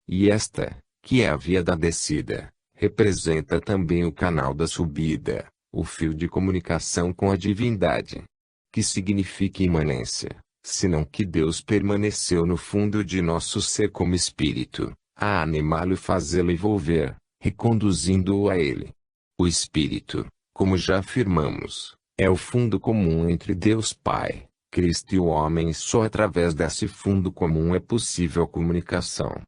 E esta, que é a via da descida, representa também o canal da subida, o fio de comunicação com a divindade. Que significa imanência, senão que Deus permaneceu no fundo de nosso ser como espírito, a animá-lo e fazê-lo envolver, reconduzindo-o a ele. O espírito, como já afirmamos, é o fundo comum entre Deus Pai, Cristo e o homem, e só através desse fundo comum é possível a comunicação.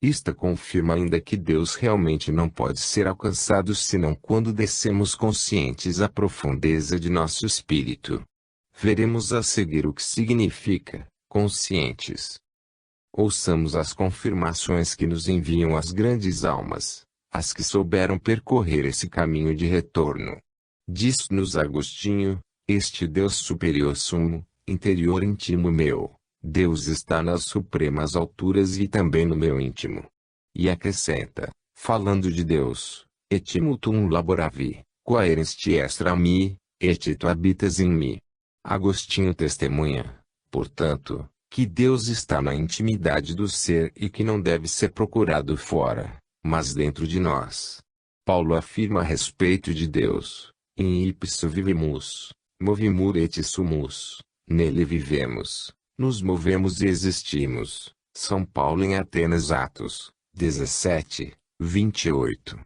Isto confirma ainda que Deus realmente não pode ser alcançado senão quando descemos conscientes à profundeza de nosso espírito. Veremos a seguir o que significa, conscientes. Ouçamos as confirmações que nos enviam as grandes almas, as que souberam percorrer esse caminho de retorno. Diz-nos Agostinho, este Deus superior sumo, interior íntimo meu, Deus está nas supremas alturas e também no meu íntimo. E acrescenta, falando de Deus, et multum laboravi, quaeresti extra mi, et tu habitas em mi. Agostinho testemunha, portanto, que Deus está na intimidade do ser e que não deve ser procurado fora, mas dentro de nós. Paulo afirma a respeito de Deus, In ipso vivimus, movimur et sumus, nele vivemos, nos movemos e existimos. São Paulo em Atenas, Atos 17, 28.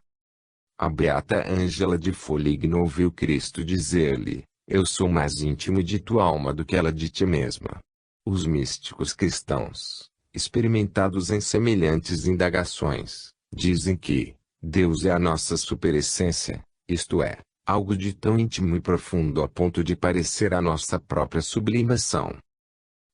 A beata Ângela de Foligno ouviu Cristo dizer-lhe: eu sou mais íntimo de tua alma do que ela de ti mesma. Os místicos cristãos, experimentados em semelhantes indagações, dizem que Deus é a nossa superessência, isto é, algo de tão íntimo e profundo a ponto de parecer a nossa própria sublimação.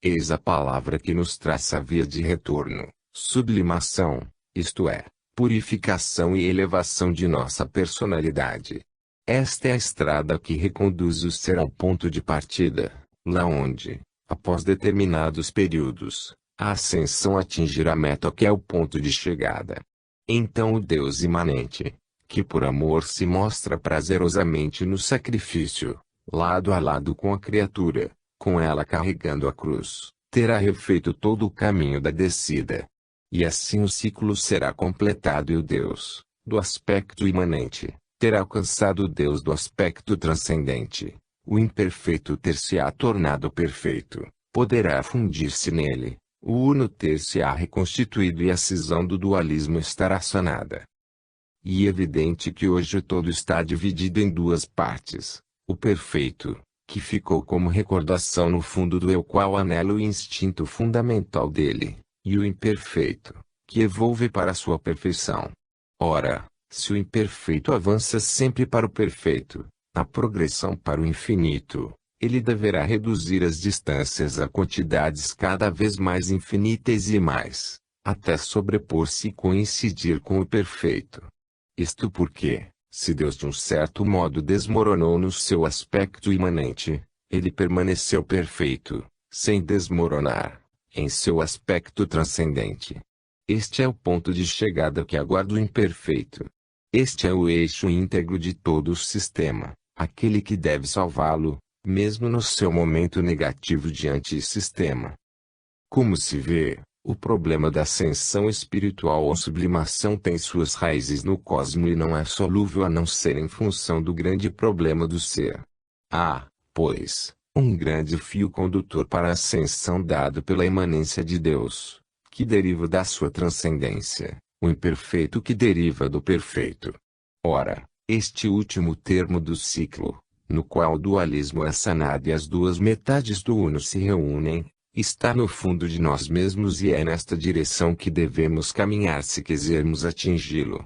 Eis a palavra que nos traça a via de retorno, sublimação, isto é, purificação e elevação de nossa personalidade. Esta é a estrada que reconduz o ser ao ponto de partida, lá onde, após determinados períodos, a ascensão atingirá a meta que é o ponto de chegada. Então o Deus imanente, que por amor se mostra prazerosamente no sacrifício, lado a lado com a criatura, com ela carregando a cruz, terá refeito todo o caminho da descida. E assim o ciclo será completado e o Deus, do aspecto imanente, terá alcançado o Deus do aspecto transcendente. O imperfeito ter-se-á tornado perfeito, poderá fundir-se nele, o uno ter-se-á reconstituído e a cisão do dualismo estará sanada. E é evidente que hoje o todo está dividido em duas partes: o perfeito, que ficou como recordação no fundo do eu qual anela o instinto fundamental dele, e o imperfeito, que evolve para sua perfeição. Ora, se o imperfeito avança sempre para o perfeito, na progressão para o infinito, ele deverá reduzir as distâncias a quantidades cada vez mais infinitas e mais, até sobrepor-se e coincidir com o perfeito. Isto porque, se Deus de um certo modo desmoronou no seu aspecto imanente, ele permaneceu perfeito, sem desmoronar, em seu aspecto transcendente. Este é o ponto de chegada que aguarda o imperfeito. Este é o eixo íntegro de todo o sistema, aquele que deve salvá-lo, mesmo no seu momento negativo diante do sistema. Como se vê, o problema da ascensão espiritual ou sublimação tem suas raízes no cosmo e não é solúvel a não ser em função do grande problema do ser. Há, pois, um grande fio condutor para a ascensão dado pela imanência de Deus, que deriva da sua transcendência, o imperfeito que deriva do perfeito. Ora, este último termo do ciclo, no qual o dualismo é sanado e as duas metades do uno se reúnem, está no fundo de nós mesmos e é nesta direção que devemos caminhar se quisermos atingi-lo.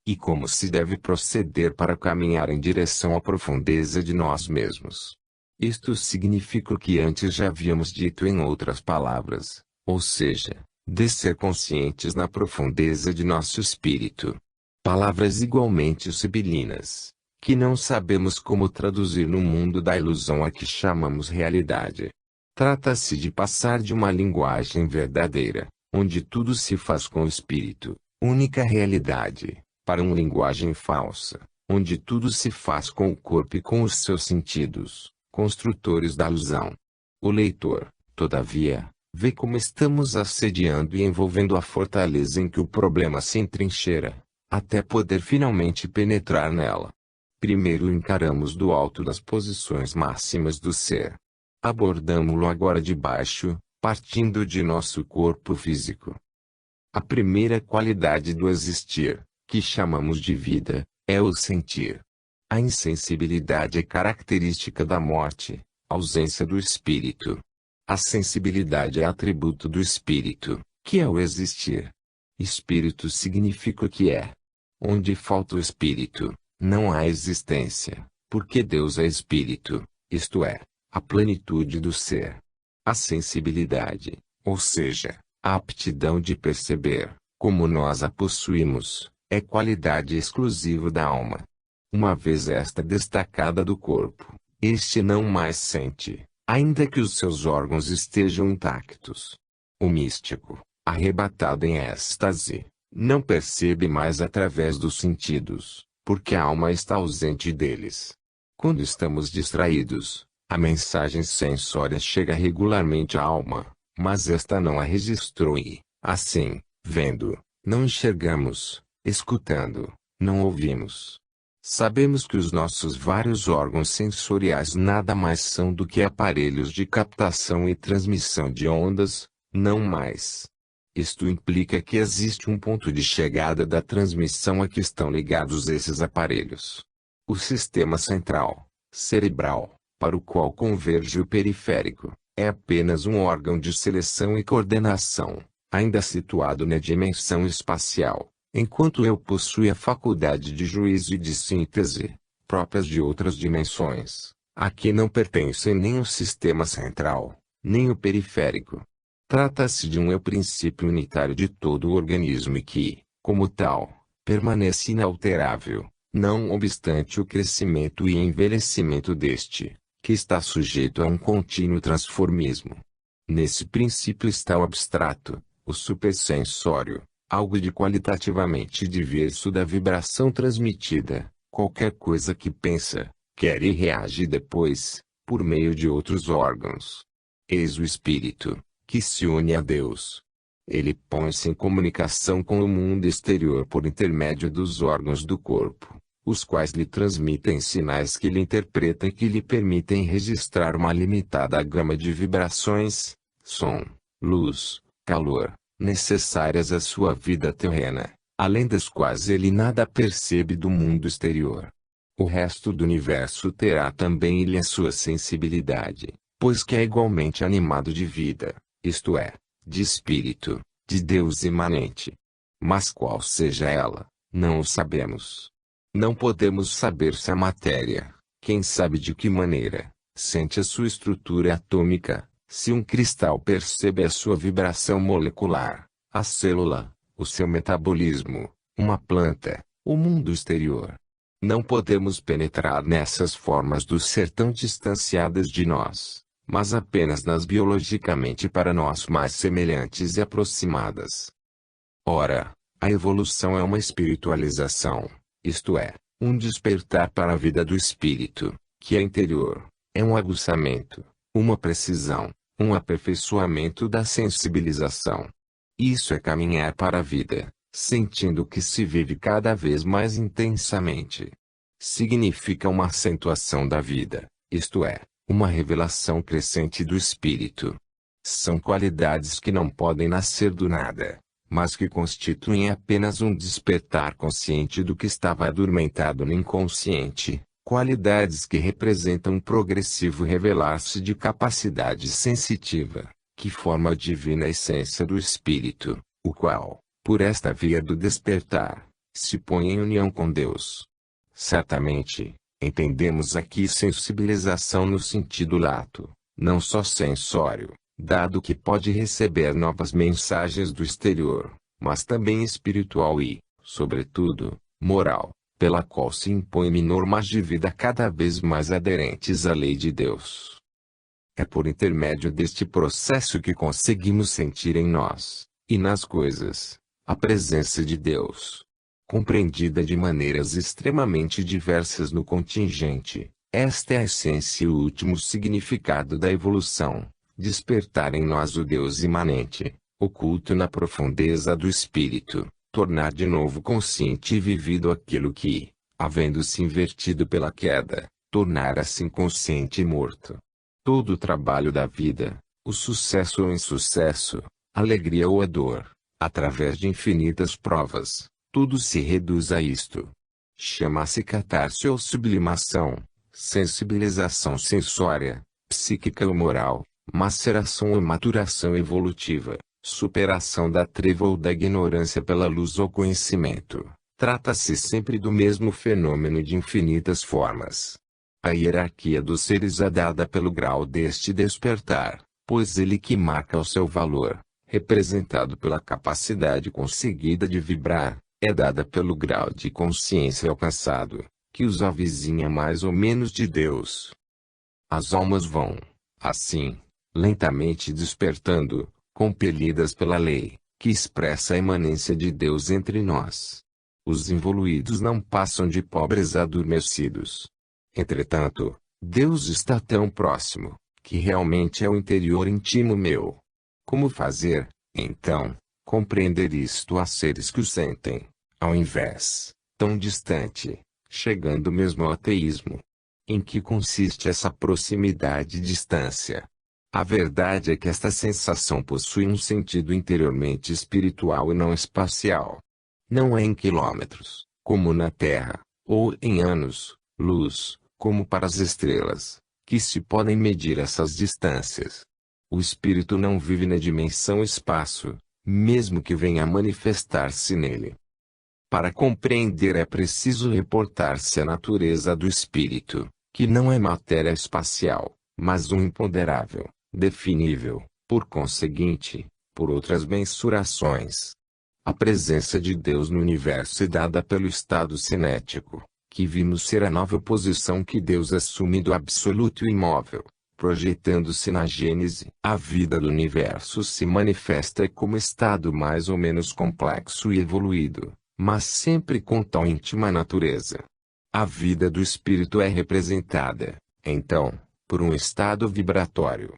E como se deve proceder para caminhar em direção à profundeza de nós mesmos? Isto significa o que antes já havíamos dito em outras palavras, ou seja, de ser conscientes na profundeza de nosso espírito. Palavras igualmente sibilinas, que não sabemos como traduzir no mundo da ilusão a que chamamos realidade. Trata-se de passar de uma linguagem verdadeira, onde tudo se faz com o espírito, única realidade, para uma linguagem falsa, onde tudo se faz com o corpo e com os seus sentidos, construtores da ilusão. O leitor, todavia, vê como estamos assediando e envolvendo a fortaleza em que o problema se entrincheira, até poder finalmente penetrar nela. Primeiro encaramos do alto das posições máximas do ser. Abordamo-lo agora de baixo, partindo de nosso corpo físico. A primeira qualidade do existir, que chamamos de vida, é o sentir. A insensibilidade é característica da morte, ausência do espírito. A sensibilidade é atributo do espírito, que é o existir. Espírito significa o que é. Onde falta o espírito, não há existência, porque Deus é espírito, isto é, a plenitude do ser. A sensibilidade, ou seja, a aptidão de perceber, como nós a possuímos, é qualidade exclusiva da alma. Uma vez esta destacada do corpo, este não mais sente, ainda que os seus órgãos estejam intactos. O místico, arrebatado em êxtase, não percebe mais através dos sentidos, porque a alma está ausente deles. Quando estamos distraídos, a mensagem sensória chega regularmente à alma, mas esta não a registrou e, assim, vendo, não enxergamos, escutando, não ouvimos. Sabemos que os nossos vários órgãos sensoriais nada mais são do que aparelhos de captação e transmissão de ondas, não mais. Isto implica que existe um ponto de chegada da transmissão a que estão ligados esses aparelhos. O sistema central, cerebral, para o qual converge o periférico, é apenas um órgão de seleção e coordenação, ainda situado na dimensão espacial, enquanto eu possui a faculdade de juízo e de síntese, próprias de outras dimensões. Aqui não pertencem nem o sistema central, nem o periférico. Trata-se de um eu princípio unitário de todo o organismo e que, como tal, permanece inalterável, não obstante o crescimento e envelhecimento deste, que está sujeito a um contínuo transformismo. Nesse princípio está o abstrato, o supersensório, algo de qualitativamente diverso da vibração transmitida, qualquer coisa que pensa, quer e reage depois, por meio de outros órgãos. Eis o espírito, que se une a Deus. Ele põe-se em comunicação com o mundo exterior por intermédio dos órgãos do corpo, os quais lhe transmitem sinais que ele interpreta e que lhe permitem registrar uma limitada gama de vibrações, som, luz, calor, necessárias à sua vida terrena, além das quais ele nada percebe do mundo exterior. O resto do universo terá também ele a sua sensibilidade, pois que é igualmente animado de vida, isto é, de espírito, de Deus imanente. Mas qual seja ela, não o sabemos. Não podemos saber se a matéria, quem sabe de que maneira, sente a sua estrutura atômica, se um cristal percebe a sua vibração molecular, a célula, o seu metabolismo, uma planta, o mundo exterior. Não podemos penetrar nessas formas do ser tão distanciadas de nós, mas apenas nas biologicamente para nós mais semelhantes e aproximadas. Ora, a evolução é uma espiritualização, isto é, um despertar para a vida do espírito, que é interior, é um aguçamento, uma precisão, um aperfeiçoamento da sensibilização. Isso é caminhar para a vida, sentindo que se vive cada vez mais intensamente. Significa uma acentuação da vida, isto é, uma revelação crescente do espírito. São qualidades que não podem nascer do nada, mas que constituem apenas um despertar consciente do que estava adormentado no inconsciente, qualidades que representam um progressivo revelar-se de capacidade sensitiva, que forma a divina essência do espírito, o qual, por esta via do despertar, se põe em união com Deus. Certamente, entendemos aqui sensibilização no sentido lato, não só sensório, dado que pode receber novas mensagens do exterior, mas também espiritual e, sobretudo, moral, pela qual se impõem normas de vida cada vez mais aderentes à lei de Deus. É por intermédio deste processo que conseguimos sentir em nós, e nas coisas, a presença de Deus. Compreendida de maneiras extremamente diversas no contingente, esta é a essência e o último significado da evolução, despertar em nós o Deus imanente, oculto na profundeza do espírito, tornar de novo consciente e vivido aquilo que, havendo-se invertido pela queda, tornar assim consciente e morto. Todo o trabalho da vida, o sucesso ou insucesso, a alegria ou a dor, através de infinitas provas, tudo se reduz a isto. Chama-se catarse ou sublimação, sensibilização sensória, psíquica ou moral, maceração ou maturação evolutiva, superação da treva ou da ignorância pela luz ou conhecimento. Trata-se sempre do mesmo fenômeno de infinitas formas. A hierarquia dos seres é dada pelo grau deste despertar, pois ele que marca o seu valor, representado pela capacidade conseguida de vibrar, é dada pelo grau de consciência alcançado, que os avizinha mais ou menos de Deus. As almas vão, assim, lentamente despertando, compelidas pela lei, que expressa a imanência de Deus entre nós. Os evoluídos não passam de pobres adormecidos. Entretanto, Deus está tão próximo, que realmente é o interior íntimo meu. Como fazer, então, compreender isto a seres que o sentem, ao invés, tão distante, chegando mesmo ao ateísmo. Em que consiste essa proximidade e distância? A verdade é que esta sensação possui um sentido interiormente espiritual e não espacial. Não é em quilômetros, como na Terra, ou em anos, luz, como para as estrelas, que se podem medir essas distâncias. O espírito não vive na dimensão espaço, mesmo que venha a manifestar-se nele. Para compreender é preciso reportar-se à natureza do espírito, que não é matéria espacial, mas um imponderável, definível, por conseguinte, por outras mensurações. A presença de Deus no universo é dada pelo estado cinético, que vimos ser a nova posição que Deus assume do absoluto imóvel, projetando-se na Gênese. A vida do universo se manifesta como estado mais ou menos complexo e evoluído, mas sempre com tal íntima natureza. A vida do espírito é representada, então, por um estado vibratório.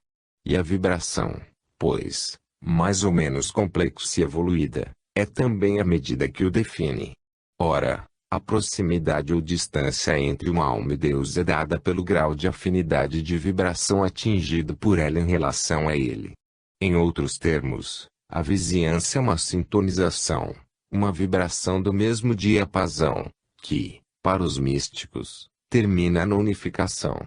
E a vibração, pois, mais ou menos complexa e evoluída, é também a medida que o define. Ora, a proximidade ou distância entre uma alma e Deus é dada pelo grau de afinidade de vibração atingido por ela em relação a Ele. Em outros termos, a vizinhança é uma sintonização, uma vibração do mesmo diapasão, que, para os místicos, termina na unificação.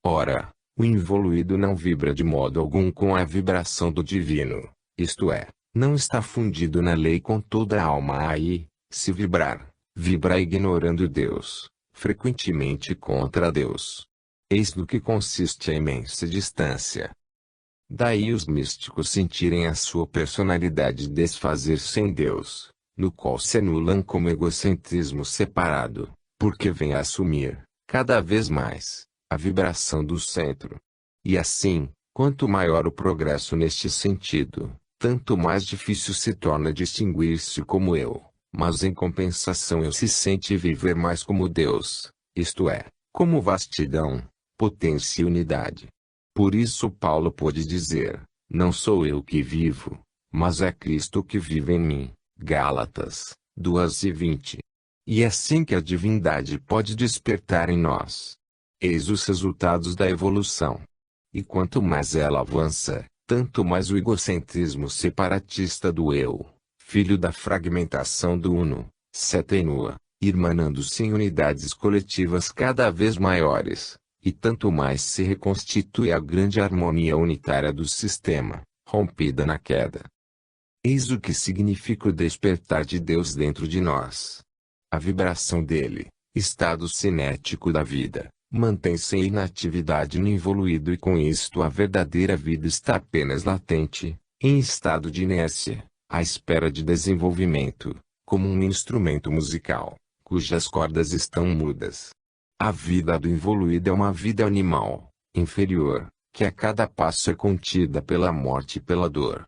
Ora, o involuído não vibra de modo algum com a vibração do divino, isto é, não está fundido na lei com toda a alma aí, se vibrar, vibra ignorando Deus, frequentemente contra Deus. Eis no que consiste a imensa distância. Daí os místicos sentirem a sua personalidade desfazer-se em Deus, no qual se anulam como egocentrismo separado, porque vem a assumir, cada vez mais, a vibração do centro. E assim, quanto maior o progresso neste sentido, tanto mais difícil se torna distinguir-se como eu, mas em compensação eu se sente viver mais como Deus, isto é, como vastidão, potência e unidade. Por isso Paulo pôde dizer, não sou eu que vivo, mas é Cristo que vive em mim. Gálatas 2:20. E é assim que a divindade pode despertar em nós. Eis os resultados da evolução. E quanto mais ela avança, tanto mais o egocentrismo separatista do eu, filho da fragmentação do uno, se atenua, irmanando-se em unidades coletivas cada vez maiores, e tanto mais se reconstitui a grande harmonia unitária do sistema, rompida na queda. Eis o que significa o despertar de Deus dentro de nós. A vibração dele, estado cinético da vida, mantém-se em inatividade no involuído e com isto a verdadeira vida está apenas latente, em estado de inércia, à espera de desenvolvimento, como um instrumento musical, cujas cordas estão mudas. A vida do involuído é uma vida animal, inferior, que a cada passo é contida pela morte e pela dor.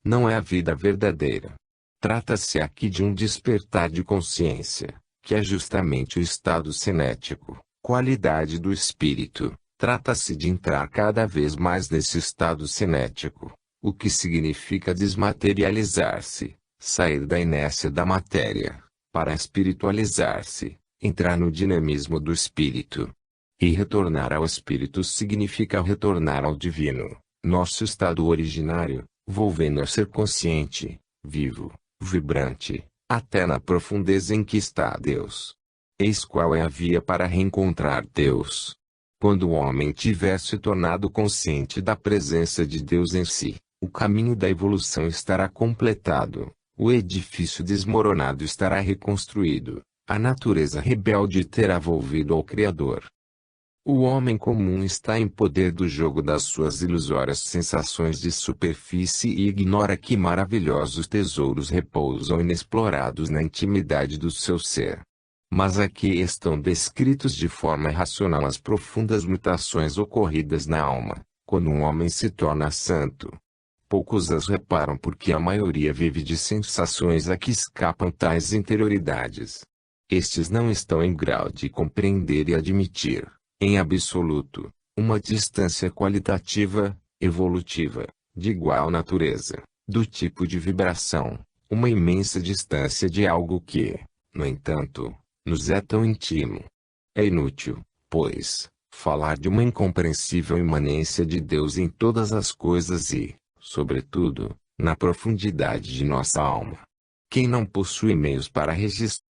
Não é a vida verdadeira. Trata-se aqui de um despertar de consciência, que é justamente o estado cinético, qualidade do espírito. Trata-se de entrar cada vez mais nesse estado cinético, o que significa desmaterializar-se, sair da inércia da matéria, para espiritualizar-se, entrar no dinamismo do espírito. E retornar ao espírito significa retornar ao divino, nosso estado originário, volvendo a ser consciente, vivo, vibrante, até na profundeza em que está Deus. Eis qual é a via para reencontrar Deus. Quando o homem tiver se tornado consciente da presença de Deus em si, o caminho da evolução estará completado, o edifício desmoronado estará reconstruído, a natureza rebelde terá volvido ao Criador. O homem comum está em poder do jogo das suas ilusórias sensações de superfície e ignora que maravilhosos tesouros repousam inexplorados na intimidade do seu ser. Mas aqui estão descritos de forma racional as profundas mutações ocorridas na alma, quando um homem se torna santo. Poucos as reparam porque a maioria vive de sensações a que escapam tais interioridades. Estes não estão em grau de compreender e admitir, em absoluto, uma distância qualitativa, evolutiva, de igual natureza, do tipo de vibração, uma imensa distância de algo que, no entanto, nos é tão íntimo, É inútil, pois, falar de uma incompreensível imanência de Deus em todas as coisas e, sobretudo, na profundidade de nossa alma. Quem não possui meios para registrar